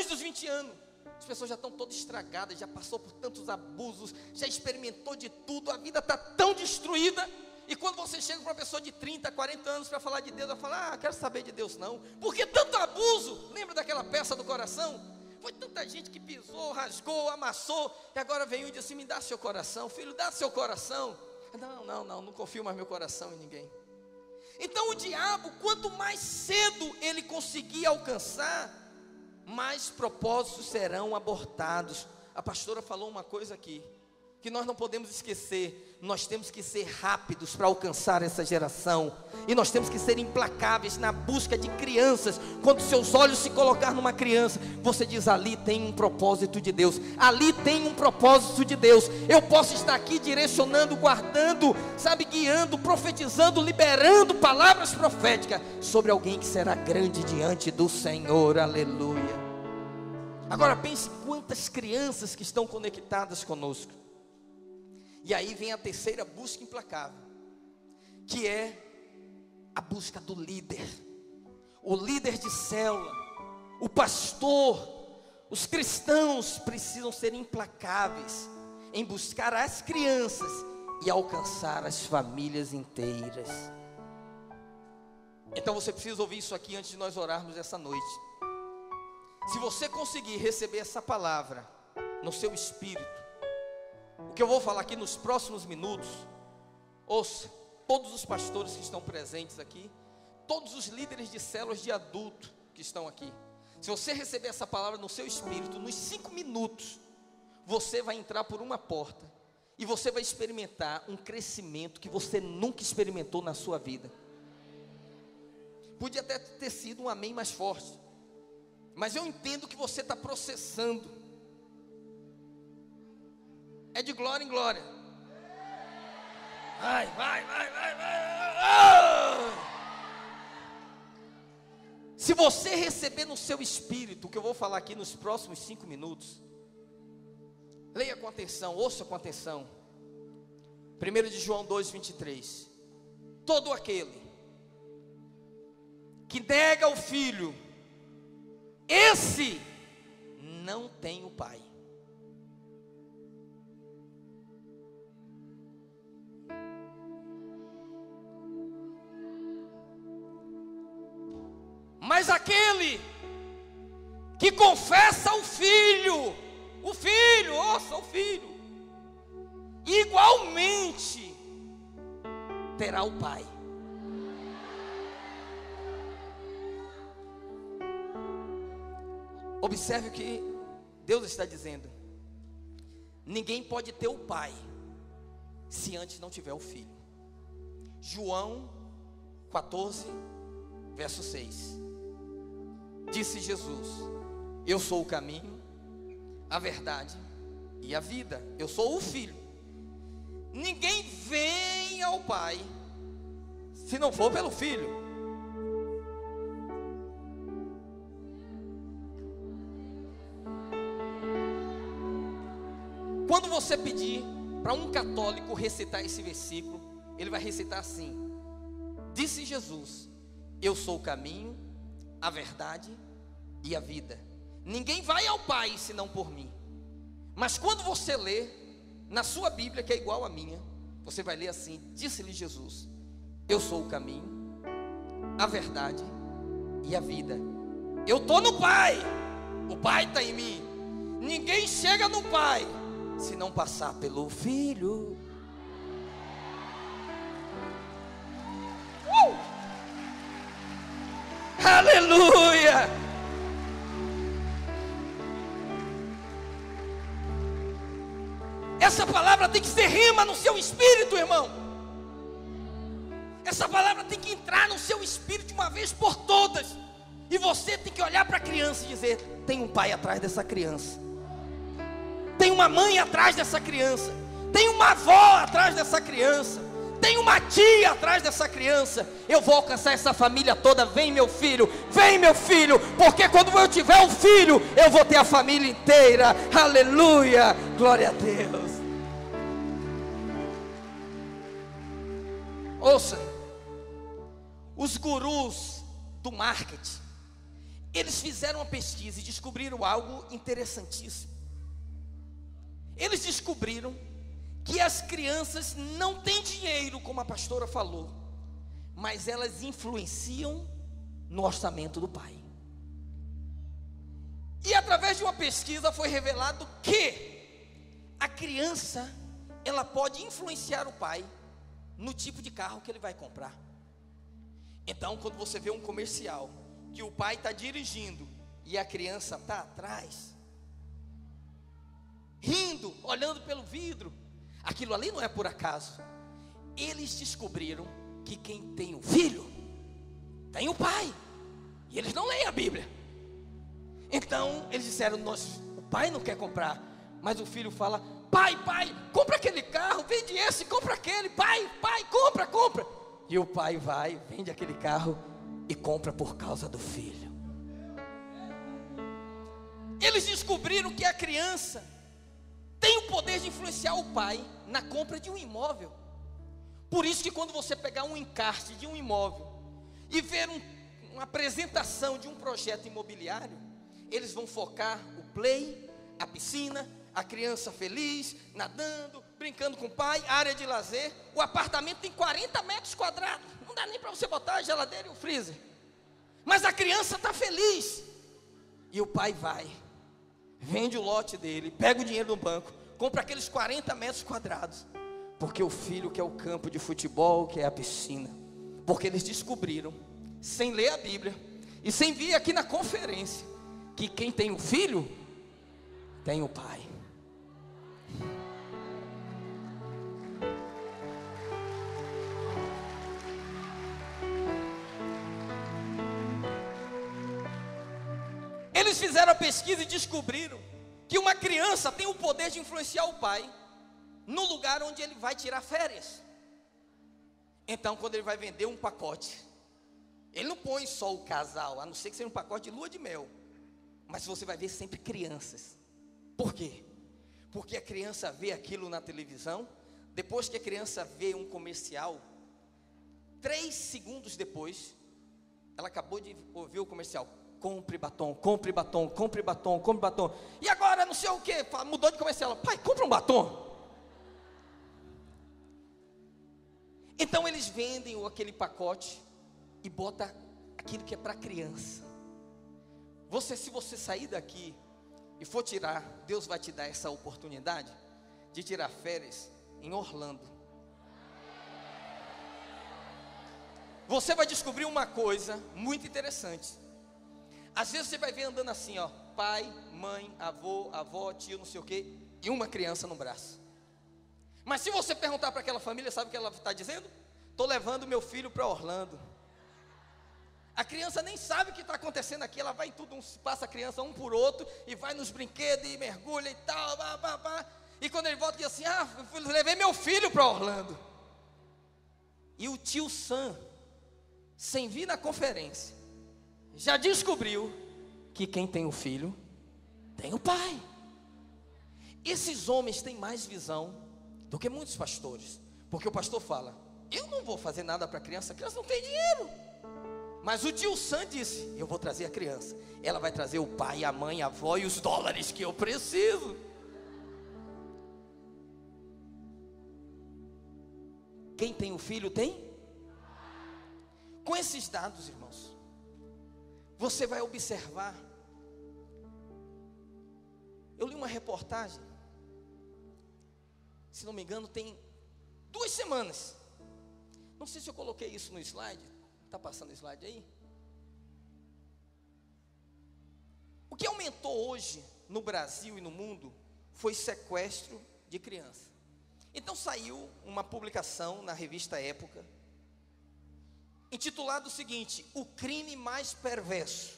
dos 20 anos. As pessoas já estão todas estragadas, já passou por tantos abusos, já experimentou de tudo, a vida está tão destruída. E quando você chega para uma pessoa de 30, 40 anos para falar de Deus, ela fala: ah, quero saber de Deus não. Porque tanto abuso, lembra daquela peça do coração? Foi tanta gente que pisou, rasgou, amassou, e agora veio e disse assim: me dá seu coração, filho, dá seu coração. Não confio mais meu coração em ninguém. Então o diabo, quanto mais cedo ele conseguir alcançar, mais propósitos serão abortados. A pastora falou uma coisa aqui, que nós não podemos esquecer: nós temos que ser rápidos para alcançar essa geração, e nós temos que ser implacáveis na busca de crianças. Quando seus olhos se colocar numa criança, você diz: ali tem um propósito de Deus, ali tem um propósito de Deus. Eu posso estar aqui direcionando, guardando, guiando, profetizando, liberando palavras proféticas sobre alguém que será grande diante do Senhor. Aleluia. Agora pense quantas crianças que estão conectadas conosco. E aí vem a terceira busca implacável, que é a busca do líder. O líder de célula, o pastor, os cristãos precisam ser implacáveis em buscar as crianças e alcançar as famílias inteiras. Então você precisa ouvir isso aqui antes de nós orarmos essa noite. Se você conseguir receber essa palavra no seu espírito, o que eu vou falar aqui nos próximos minutos, ouça, todos os pastores que estão presentes aqui, todos os líderes de células de adulto que estão aqui, se você receber essa palavra no seu espírito, nos 5 minutos, você vai entrar por uma porta, e você vai experimentar um crescimento que você nunca experimentou na sua vida. Podia até ter sido um amém mais forte, mas eu entendo que você está processando. É de glória em glória. Vai. Se você receber no seu espírito o que eu vou falar aqui nos próximos 5 minutos, leia com atenção, ouça com atenção. 1 de João 2:23. Todo aquele que nega o filho, esse não tem o pai. Mas aquele que confessa o filho, ouça, o filho, igualmente terá o pai. Observe o que Deus está dizendo. Ninguém pode ter o pai se antes não tiver o filho. João 14, verso 6. Disse Jesus: eu sou o caminho, a verdade e a vida. Eu sou o filho. Ninguém vem ao pai se não for pelo filho. Quando você pedir para um católico recitar esse versículo, ele vai recitar assim: disse Jesus: eu sou o caminho, a verdade e a vida. Ninguém vai ao Pai senão por mim. Mas quando você lê na sua Bíblia, que é igual à minha, você vai ler assim: disse-lhe Jesus: eu sou o caminho, a verdade e a vida. Eu estou no Pai, o Pai está em mim. Ninguém chega no Pai se não passar pelo Filho. Aleluia! Essa palavra tem que ser rima no seu espírito, irmão. Essa palavra tem que entrar no seu espírito de uma vez por todas. E você tem que olhar para a criança e dizer: tem um pai atrás dessa criança, tem uma mãe atrás dessa criança, tem uma avó atrás dessa criança, tem uma tia atrás dessa criança. Eu vou alcançar essa família toda. Vem meu filho, porque quando eu tiver um filho, eu vou ter a família inteira. Aleluia, glória a Deus. Ouça, os gurus do marketing, eles fizeram uma pesquisa e descobriram algo interessantíssimo. Eles descobriram que as crianças não têm dinheiro, como a pastora falou, mas elas influenciam no orçamento do pai. E através de uma pesquisa foi revelado que a criança, ela pode influenciar o pai no tipo de carro que ele vai comprar. Então, quando você vê um comercial que o pai está dirigindo e a criança está atrás, rindo, olhando pelo vidro, aquilo ali não é por acaso. Eles descobriram que quem tem o filho tem o pai. E eles não leem a Bíblia. Então eles disseram: o pai não quer comprar, mas o filho fala: pai, compra aquele carro, vende esse, compra aquele. Pai, compra. E o pai vai, vende aquele carro e compra por causa do filho. Eles descobriram que a criança tem o poder de influenciar o pai na compra de um imóvel. Por isso que quando você pegar um encarte de um imóvel e ver uma apresentação de um projeto imobiliário, eles vão focar o play, a piscina, a criança feliz, nadando, brincando com o pai, área de lazer. O apartamento tem 40 metros quadrados, não dá nem para você botar a geladeira e o freezer, mas a criança está feliz. E o pai vai, vende o lote dele, pega o dinheiro do banco, compra aqueles 40 metros quadrados, porque o filho quer o campo de futebol, quer a piscina. Porque eles descobriram, sem ler a Bíblia e sem vir aqui na conferência, que quem tem o filho tem o pai. fizeram a pesquisa e descobriram que uma criança tem o poder de influenciar o pai no lugar onde ele vai tirar férias. Então, quando ele vai vender um pacote, ele não põe só o casal, a não ser que seja um pacote de lua de mel. Mas você vai ver sempre crianças. Por quê? Porque a criança vê aquilo na televisão. Depois que a criança vê um comercial, 3 segundos depois, ela acabou de ouvir o comercial. Compre batom, compre batom, compre batom, compre batom. E agora não sei o que, mudou de comercial. Pai, compra um batom. Então eles vendem aquele pacote e botam aquilo que é para criança. Se você sair daqui e for tirar, Deus vai te dar essa oportunidade de tirar férias em Orlando. Você vai descobrir uma coisa muito interessante. Às vezes você vai ver andando assim, ó, pai, mãe, avô, avó, tio, não sei o quê, e uma criança no braço. Mas se você perguntar para aquela família, sabe o que ela está dizendo? Estou levando meu filho para Orlando. A criança nem sabe o que está acontecendo aqui. Ela vai em tudo, passa a criança um por outro, e vai nos brinquedos, e mergulha e tal, e quando ele volta, diz assim, eu levei meu filho para Orlando. E o tio Sam, sem vir na conferência, já descobriu que quem tem o filho, tem o pai. Esses homens têm mais visão do que muitos pastores, porque o pastor fala, eu não vou fazer nada para a criança não tem dinheiro. Mas o tio Sam disse, eu vou trazer a criança, ela vai trazer o pai, a mãe, a avó e os dólares que eu preciso. Quem tem o filho tem? Com esses dados, irmãos, você vai observar. Eu li uma reportagem, se não me engano, tem 2 semanas. Não sei se eu coloquei isso no slide. Está passando o slide aí? O que aumentou hoje no Brasil e no mundo foi sequestro de criança. Então saiu uma publicação na revista Época, intitulado o seguinte, O Crime Mais Perverso,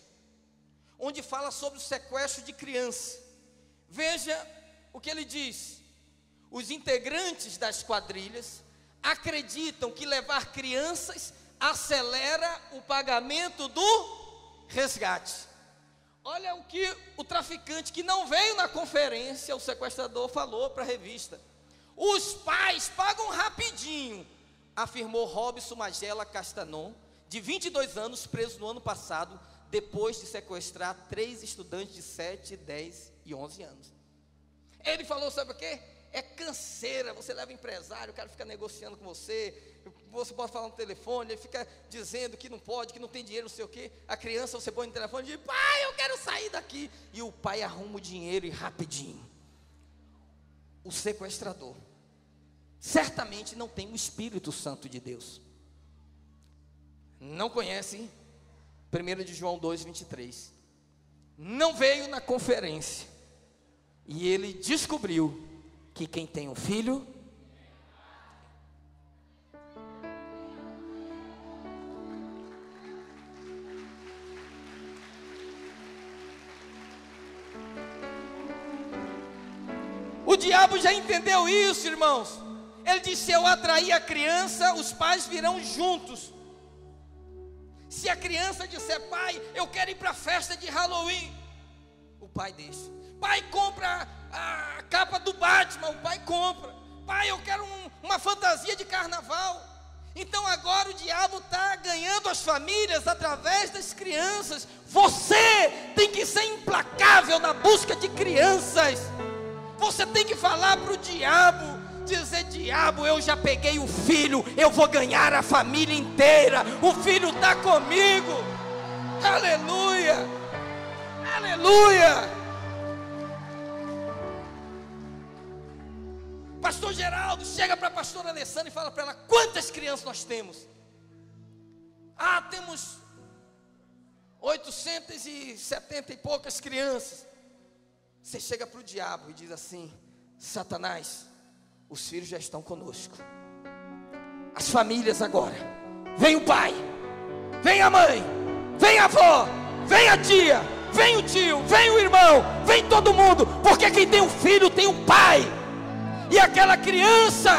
onde fala sobre o sequestro de criança. Veja o que ele diz: os integrantes das quadrilhas acreditam que levar crianças acelera o pagamento do resgate. Olha o que o traficante, que não veio na conferência, o sequestrador falou para a revista. Os pais pagam rapidinho, afirmou Robson Magela Castanon, de 22 anos, preso no ano passado, depois de sequestrar 3 estudantes de 7, 10 e 11 anos. Ele falou, sabe o quê? É canseira, você leva empresário, o cara fica negociando com você pode falar no telefone, ele fica dizendo que não pode, que não tem dinheiro, não sei o quê. A criança, você põe no telefone e diz, pai, eu quero sair daqui. E o pai arruma o dinheiro e rapidinho. O sequestrador certamente não tem o Espírito Santo de Deus. Não conhece 1 de João 2:23. Não veio na conferência. E ele descobriu que quem tem um filho, o diabo já entendeu isso, irmãos. Ele disse, se eu atrair a criança, os pais virão juntos. Se a criança disser, pai, eu quero ir para a festa de Halloween, o pai deixa. Pai, compra a capa do Batman, o pai compra. Pai, eu quero uma fantasia de carnaval. Então agora o diabo está ganhando as famílias através das crianças. Você tem que ser implacável na busca de crianças. Você tem que falar para o diabo, dizer, diabo, eu já peguei o filho, eu vou ganhar a família inteira, o filho está comigo. Aleluia, aleluia. Pastor Geraldo chega para a pastora Alessandra e fala para ela, quantas crianças nós temos? Temos 870 e poucas crianças. Você chega para o diabo e diz assim, Satanás, os filhos já estão conosco. As famílias agora, vem o pai, vem a mãe, vem a avó, vem a tia, vem o tio, vem o irmão, vem todo mundo, porque quem tem um filho tem um pai. E aquela criança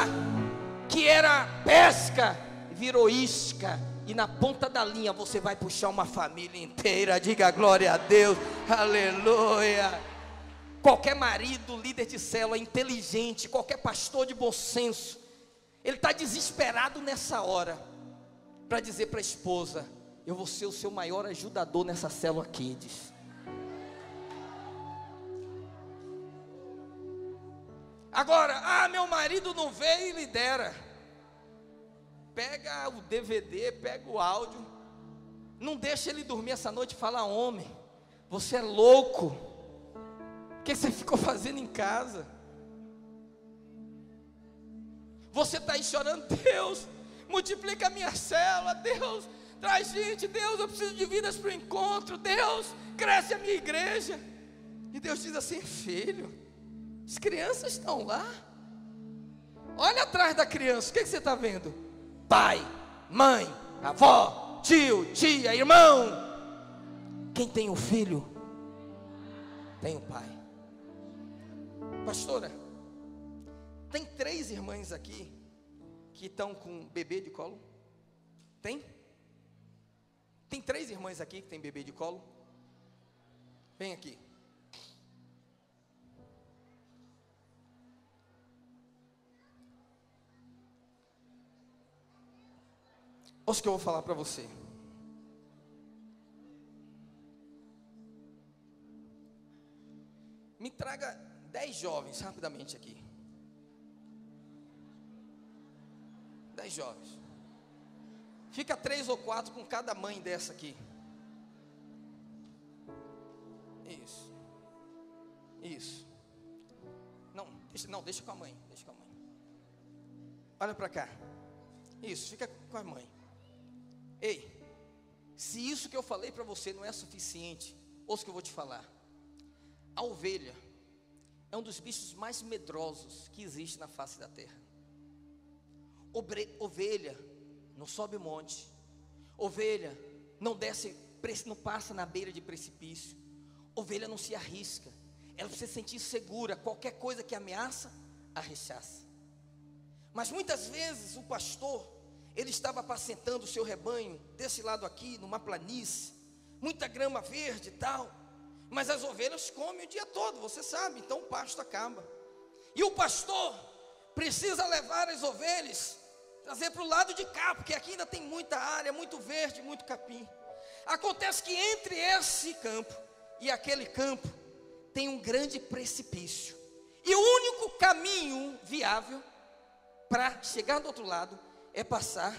que era pesca virou isca, e na ponta da linha você vai puxar uma família inteira. Diga glória a Deus, aleluia. Qualquer marido, líder de célula inteligente, qualquer pastor de bom senso, ele está desesperado nessa hora para dizer para a esposa: eu vou ser o seu maior ajudador nessa célula Kids. Agora, meu marido não veio e lidera. Pega o DVD, pega o áudio, não deixa ele dormir essa noite e fala: homem, você é louco, o que você ficou fazendo em casa? Você está aí chorando: Deus, multiplica a minha célula, Deus, traz gente, Deus, eu preciso de vidas para o encontro, Deus, cresce a minha igreja. E Deus diz assim: filho, as crianças estão lá, olha atrás da criança, o que você está vendo? Pai, mãe, avó, tio, tia, irmão. Quem tem um filho, tem um pai. Pastora, tem 3 irmãs aqui que estão com bebê de colo? Tem? Tem 3 irmãs aqui que tem bebê de colo? Vem aqui. Ouça o que eu vou falar para você. Me traga 10 jovens rapidamente aqui. 10 jovens. Fica 3 ou 4 com cada mãe dessa aqui. Isso. Isso. Deixa com a mãe. Deixa com a mãe. Olha para cá. Isso, fica com a mãe. Ei, se isso que eu falei para você não é suficiente, ouça o que eu vou te falar. A ovelha é um dos bichos mais medrosos que existe na face da terra. Ovelha não sobe monte. Ovelha não desce, não passa na beira de precipício. Ovelha não se arrisca. Ela precisa se sentir segura. Qualquer coisa que ameaça, a rechaça. Mas muitas vezes o pastor, ele estava apacentando o seu rebanho desse lado aqui, numa planície, muita grama verde e tal, mas as ovelhas comem o dia todo, você sabe, então o pasto acaba. E o pastor precisa levar as ovelhas, trazer para o lado de cá, porque aqui ainda tem muita área, muito verde, muito capim. Acontece que entre esse campo e aquele campo tem um grande precipício, e o único caminho viável para chegar do outro lado é passar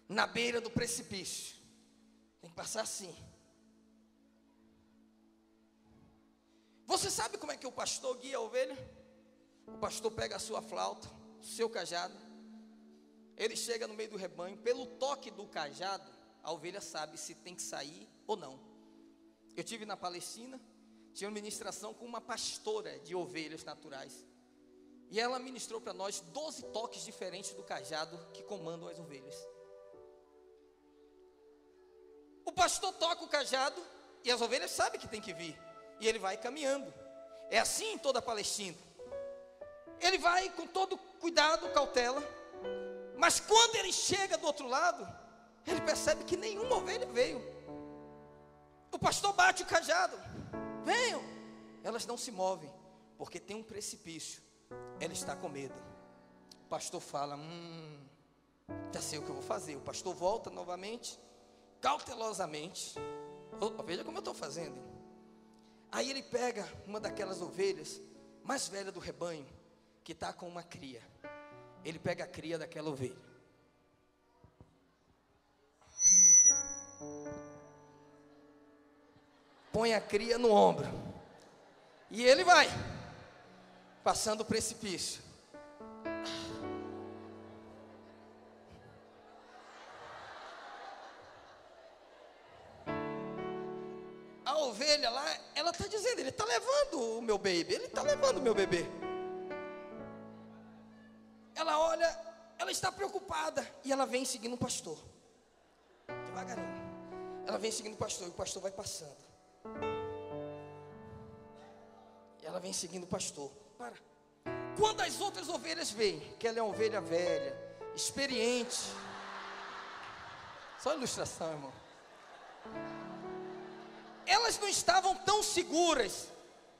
na beira do precipício. Tem que passar assim. Você sabe como é que o pastor guia a ovelha? O pastor pega a sua flauta, o seu cajado, ele chega no meio do rebanho, pelo toque do cajado, a ovelha sabe se tem que sair ou não. Eu tive na Palestina, tinha uma ministração com uma pastora de ovelhas naturais, e ela ministrou para nós 12 toques diferentes do cajado que comandam as ovelhas. O pastor toca o cajado e as ovelhas sabem que tem que vir, e ele vai caminhando. É assim em toda a Palestina. Ele vai com todo cuidado, cautela, mas quando ele chega do outro lado, ele percebe que nenhuma ovelha veio. O pastor bate o cajado: venham. Elas não se movem, porque tem um precipício. Ela está com medo. O pastor fala: já sei o que eu vou fazer. O pastor volta novamente, cautelosamente. Veja como eu estou fazendo. Aí ele pega uma daquelas ovelhas mais velha do rebanho, que está com uma cria. Ele pega a cria daquela ovelha, põe a cria no ombro, e ele vai passando o precipício. A ovelha lá, ela está dizendo: ele está levando o meu baby, ele está levando o meu bebê. Ela olha, ela está preocupada. espada e ela vem seguindo o pastor. Devagarinho. Ela vem seguindo o pastor e o pastor vai passando. E ela vem seguindo o pastor. Para. Quando as outras ovelhas veem que ela é uma ovelha velha, experiente. Só ilustração, irmão. Elas não estavam tão seguras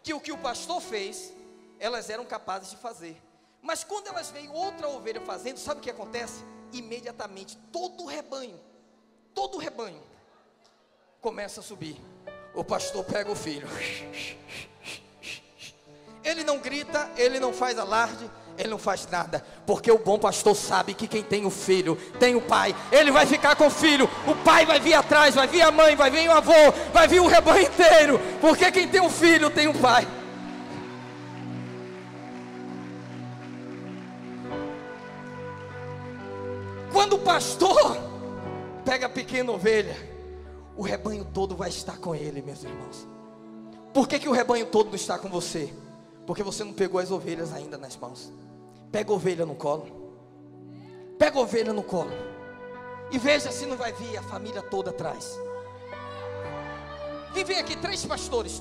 que o pastor fez, elas eram capazes de fazer. Mas quando elas veem outra ovelha fazendo, sabe o que acontece? Imediatamente todo o rebanho começa a subir. O pastor pega o filho. Ele não grita, ele não faz alarde, ele não faz nada, porque o bom pastor sabe que quem tem o filho, tem o pai. Ele vai ficar com o filho, o pai vai vir atrás, vai vir a mãe, vai vir o avô, vai vir o rebanho inteiro, porque quem tem o filho, tem o pai. Quando o pastor pega a pequena ovelha, o rebanho todo vai estar com ele, meus irmãos. Por que o rebanho todo não está com você? Porque você não pegou as ovelhas ainda nas mãos. Pega a ovelha no colo. Pega a ovelha no colo. E veja se não vai vir a família toda atrás. Vem aqui, três pastores.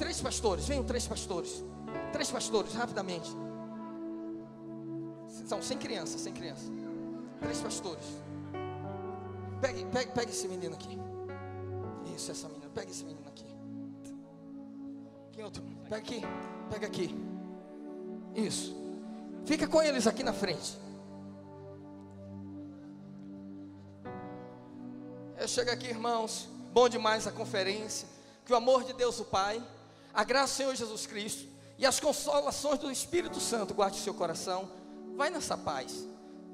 Venham três pastores. Três pastores, rapidamente. São sem criança. Três pastores. Pegue esse menino aqui. Isso, essa menina. Pega esse menino aqui. Quem outro? Pega aqui. Isso. Fica com eles aqui na frente. Eu chego aqui, irmãos. Bom demais a conferência. Que o amor de Deus o Pai, a graça do Senhor Jesus Cristo e as consolações do Espírito Santo guarde o seu coração. Vai nessa paz.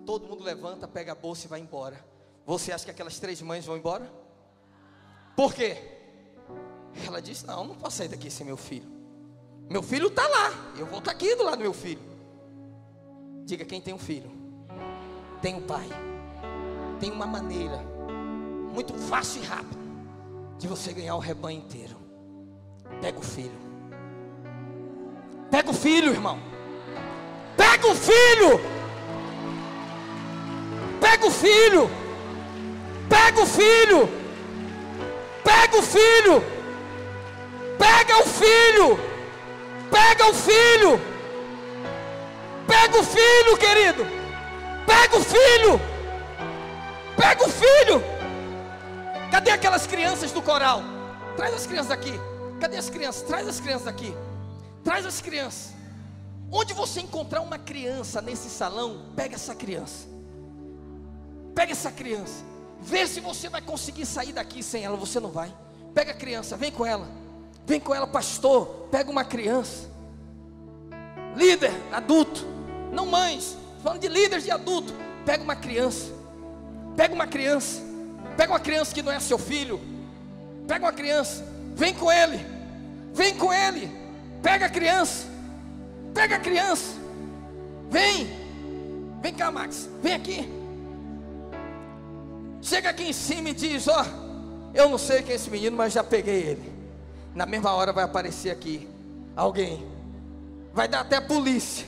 Todo mundo levanta, pega a bolsa e vai embora. Você acha que aquelas três mães vão embora? Por quê? Ela disse, não posso sair daqui sem meu filho. Meu filho está lá, eu vou estar aqui do lado do meu filho. Diga, quem tem um filho, tem um pai. Tem uma maneira muito fácil e rápida de você ganhar o rebanho inteiro. Pega o filho. Pega o filho, irmão. Pega o filho. Pega o filho. Pega o filho. Pega o filho. Pega o filho. Pega o filho. Pega o filho, querido. Pega o filho. Pega o filho. Cadê aquelas crianças do coral? Traz as crianças aqui. Cadê as crianças? Traz as crianças aqui. Traz as crianças. Onde você encontrar uma criança nesse salão, pega essa criança. Pega essa criança. Vê se você vai conseguir sair daqui sem ela. Você não vai. Pega a criança, vem com ela. Vem com ela, pastor. Pega uma criança. Líder, adulto. Não mães. Falando de líderes de adulto. Pega uma criança. Pega uma criança. Pega uma criança que não é seu filho. Pega uma criança. Vem com ele. Vem com ele. Pega a criança. Pega a criança. Vem. Vem cá, Max. Vem aqui. Chega aqui em cima e diz, ó, eu não sei quem é esse menino, mas já peguei ele. Na mesma hora vai aparecer aqui alguém. Vai dar até a polícia.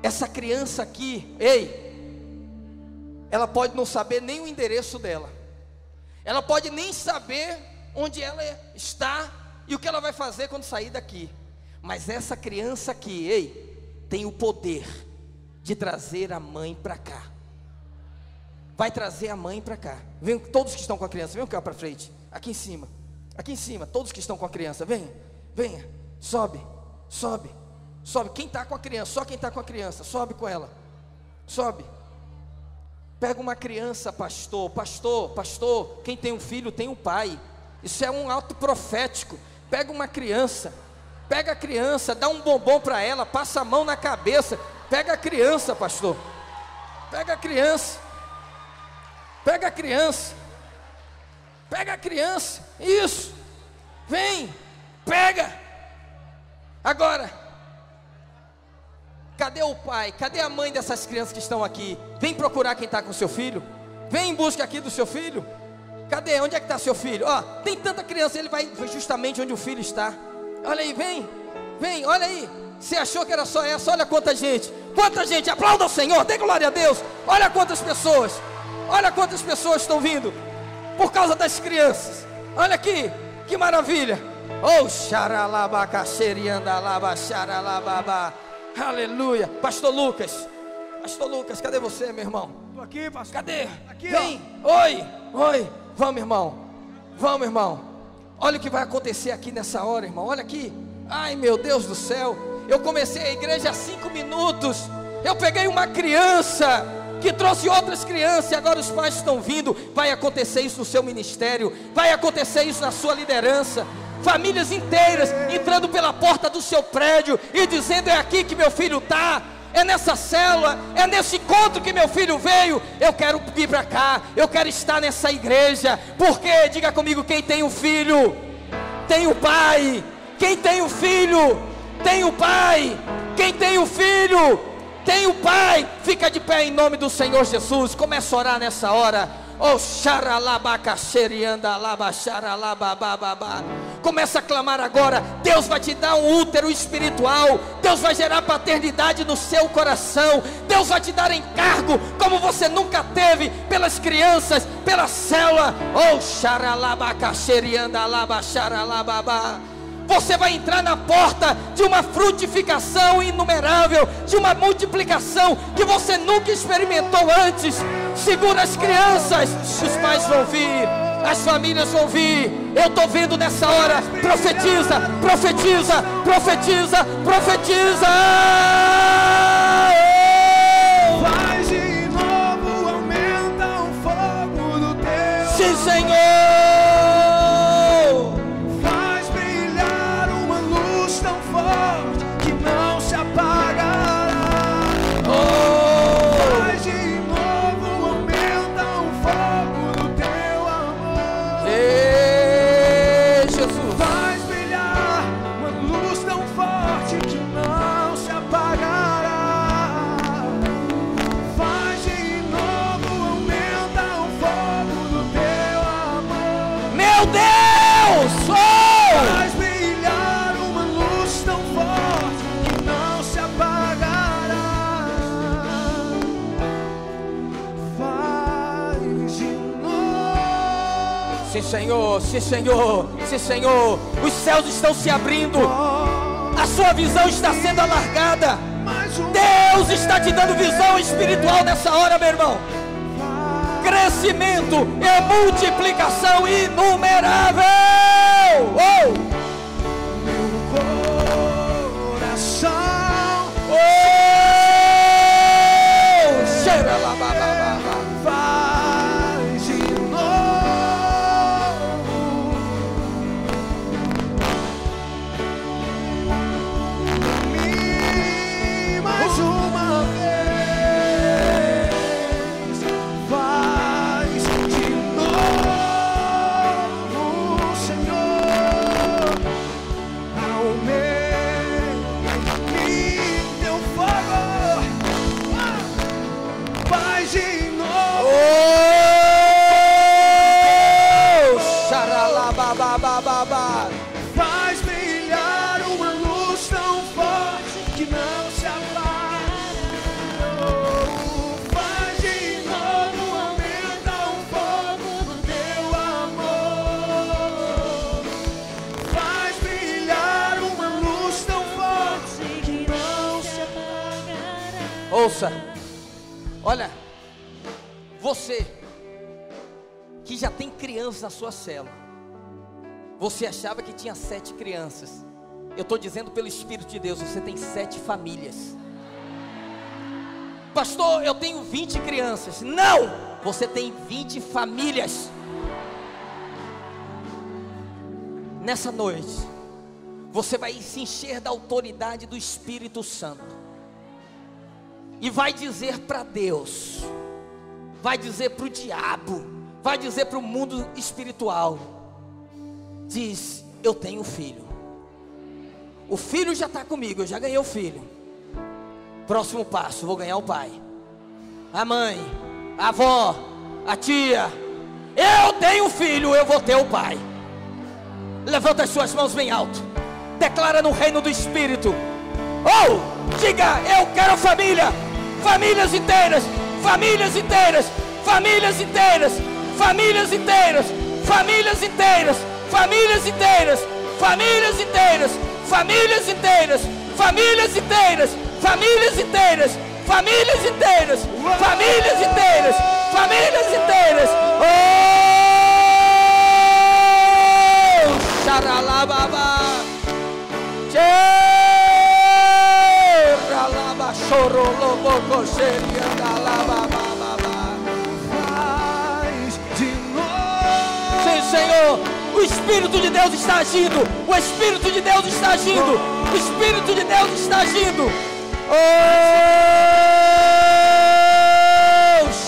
Essa criança aqui, ela pode não saber nem o endereço dela. Ela pode nem saber onde ela está e o que ela vai fazer quando sair daqui. Mas essa criança aqui, tem o poder de trazer a mãe para cá. Vai trazer a mãe para cá. Vem todos que estão com a criança, venham cá para frente. Aqui em cima, todos que estão com a criança, venha, sobe. Quem está com a criança, só quem está com a criança, sobe com ela. Sobe. Pega uma criança, pastor, quem tem um filho tem um pai. Isso é um ato profético. Pega uma criança, pega a criança, dá um bombom para ela, passa a mão na cabeça. Pega a criança, pastor. Pega a criança. Pega a criança. Pega a criança. Isso. Vem. Pega. Agora, cadê o pai? Cadê a mãe dessas crianças que estão aqui? Vem procurar quem está com seu filho. Vem em busca aqui do seu filho. Cadê? Onde é que está seu filho? Ó, tem tanta criança, ele vai justamente onde o filho está. Olha aí, vem, olha aí. Você achou que era só essa? Olha quanta gente. Quanta gente, aplauda o Senhor, dê glória a Deus. Olha quantas pessoas estão vindo por causa das crianças. Olha aqui, que maravilha. Oh, xaralabacaxeriandalaba, xaralababa. Aleluia. Pastor Lucas, cadê você, meu irmão? Estou aqui, pastor. Cadê? Aqui, vem. Oi. Vamos, irmão. Olha o que vai acontecer aqui nessa hora, irmão. Olha aqui. Ai, meu Deus do céu. Eu comecei a igreja há 5 minutos. Eu peguei uma criança que trouxe outras crianças e agora os pais estão vindo. Vai acontecer isso no seu ministério, vai acontecer isso na sua liderança. Famílias inteiras entrando pela porta do seu prédio e dizendo: é aqui que meu filho está, é nessa célula, é nesse encontro que meu filho veio. Eu quero vir para cá, eu quero estar nessa igreja. Porque, diga comigo, quem tem o filho tem o pai. Quem tem o filho tem o pai. Quem tem o filho tem o pai. Fica de pé em nome do Senhor Jesus. Começa a orar nessa hora. Oh, xaralabacaxeriandalaba, xaralababababa. Começa a clamar agora. Deus vai te dar um útero espiritual. Deus vai gerar paternidade no seu coração. Deus vai te dar encargo como você nunca teve, pelas crianças, pela célula. Oh, xaralabacaxeriandalaba, xaralababa. Você vai entrar na porta de uma frutificação inumerável, de uma multiplicação que você nunca experimentou antes. Segura as crianças, os pais vão vir, as famílias vão vir. Eu estou vendo nessa hora. Profetiza, profetiza, profetiza, profetiza. Faz de novo, aumenta o fogo do teu. Sim, Senhor. Senhor, sim, Senhor, sim, Senhor. Os céus estão se abrindo, a sua visão está sendo alargada. Deus está te dando visão espiritual nessa hora, meu irmão. Crescimento e multiplicação inumerável. Oh! Meu coração, oh! Cheira lá, faz brilhar uma luz tão forte que não se apaga. Faz de novo, aumenta o fogo do teu amor. Faz brilhar uma luz tão forte que não se apagará. Ouça, olha, você que já tem crianças na sua célula. Você achava que tinha 7 crianças. Eu estou dizendo pelo Espírito de Deus, você tem 7 famílias. Pastor, eu tenho 20 crianças. Não! Você tem 20 famílias. Nessa noite, você vai se encher da autoridade do Espírito Santo. E vai dizer para Deus, vai dizer para o diabo, vai dizer para o mundo espiritual. Diz: eu tenho filho. O filho já está comigo, eu já ganhei o filho. Próximo passo, vou ganhar o pai, a mãe, a avó, a tia. Eu tenho filho, eu vou ter o pai. Levanta as suas mãos bem alto. Declara no reino do Espírito: Oh, diga, eu quero família. Famílias inteiras, famílias inteiras, famílias inteiras, famílias inteiras, famílias inteiras, famílias inteiras, famílias inteiras, famílias inteiras, famílias inteiras, famílias inteiras, famílias inteiras, famílias inteiras, famílias inteiras. Oh, xaralababa, xeralaba, xoroloboco, xeriandalababa. Sim, Senhor, o Espírito de Deus está agindo, o Espírito de Deus está agindo, o Espírito de Deus está agindo. Oh,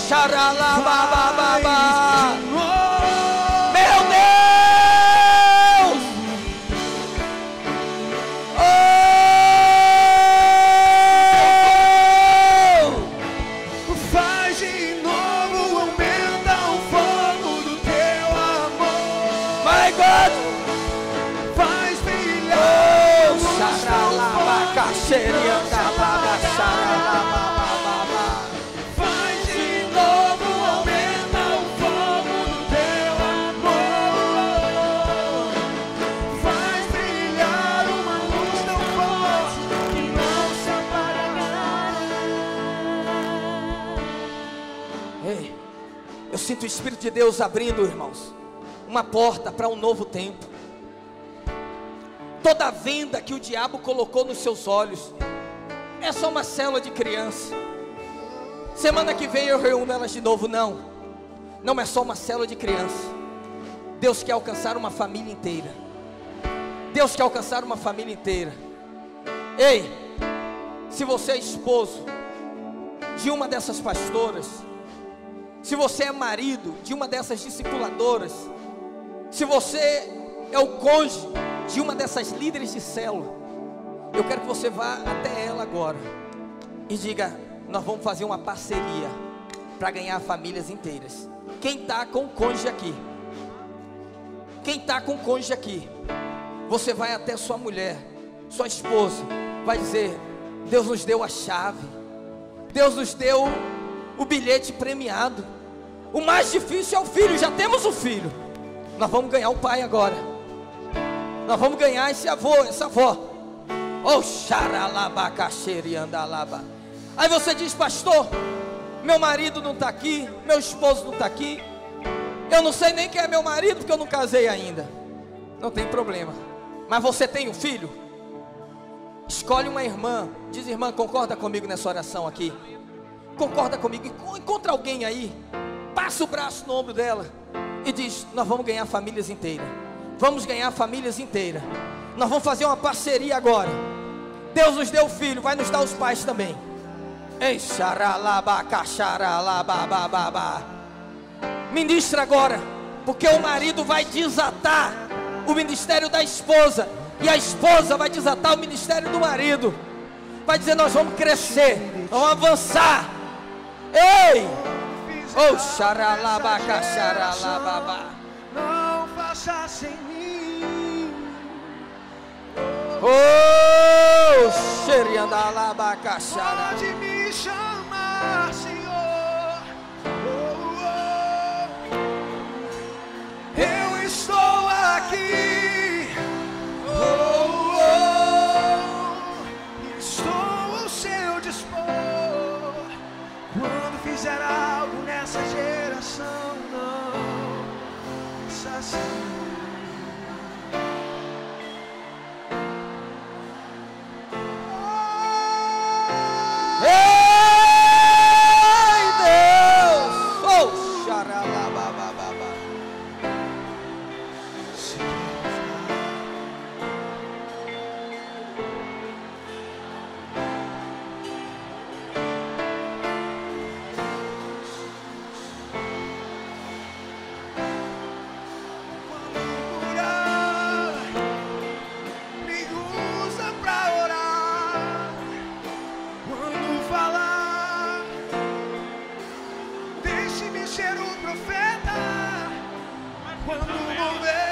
xaralabababa. Meu Deus! Oh, faz de novo, aumenta o fogo do teu amor. My God! Faz brilhar o Xaralabaca, xeriandalaba, xaralabababa. Faz de novo, aumenta o fogo do teu amor. Faz brilhar uma luz tão forte que não se apagará. Ei, eu sinto o Espírito de Deus abrindo, irmãos, uma porta para um novo tempo. Toda venda que o diabo colocou nos seus olhos é só uma célula de criança. Semana que vem eu reúno elas de novo. Não é só uma célula de criança. Deus quer alcançar uma família inteira. Deus quer alcançar uma família inteira. Ei, se você é esposo de uma dessas pastoras, se você é marido de uma dessas discipuladoras, se você é o cônjuge de uma dessas líderes de célula, eu quero que você vá até ela agora e diga: nós vamos fazer uma parceria para ganhar famílias inteiras. Quem está com o cônjuge aqui? Quem está com o cônjuge aqui? Você vai até sua mulher, sua esposa, vai dizer: Deus nos deu a chave, Deus nos deu o bilhete premiado. O mais difícil é o filho, já temos o filho. Nós vamos ganhar o pai agora. Nós vamos ganhar esse avô, essa avó. Oh, xaralabacaxeriandalaba. Aí você diz: pastor, meu marido não está aqui, meu esposo não está aqui, eu não sei nem quem é meu marido porque eu não casei ainda. Não tem problema. Mas você tem um filho? Escolhe uma irmã. Diz: irmã, concorda comigo nessa oração aqui? Concorda comigo? Encontra alguém aí, passa o braço no ombro dela e diz: nós vamos ganhar famílias inteiras. Vamos ganhar famílias inteiras. Nós vamos fazer uma parceria agora. Deus nos deu o filho, vai nos dar os pais também. Ei, xaralabacaxaralabababa. Ministra agora, porque o marido vai desatar o ministério da esposa, e a esposa vai desatar o ministério do marido. Vai dizer: nós vamos crescer, vamos avançar. Ei! Oh, xaralabacaxaralababa. Não faça sem mim. Oh, xeriandalabacaxara. Pode me chamar, Senhor. Eu estou aqui. Estou ao seu dispor. Quando fizer algo nessa geração, não faça assim. Ei, Deus! Oh, xaralabababa. Me usa pra orar. Quando falar, deixe-me ser o profeta. Quando mover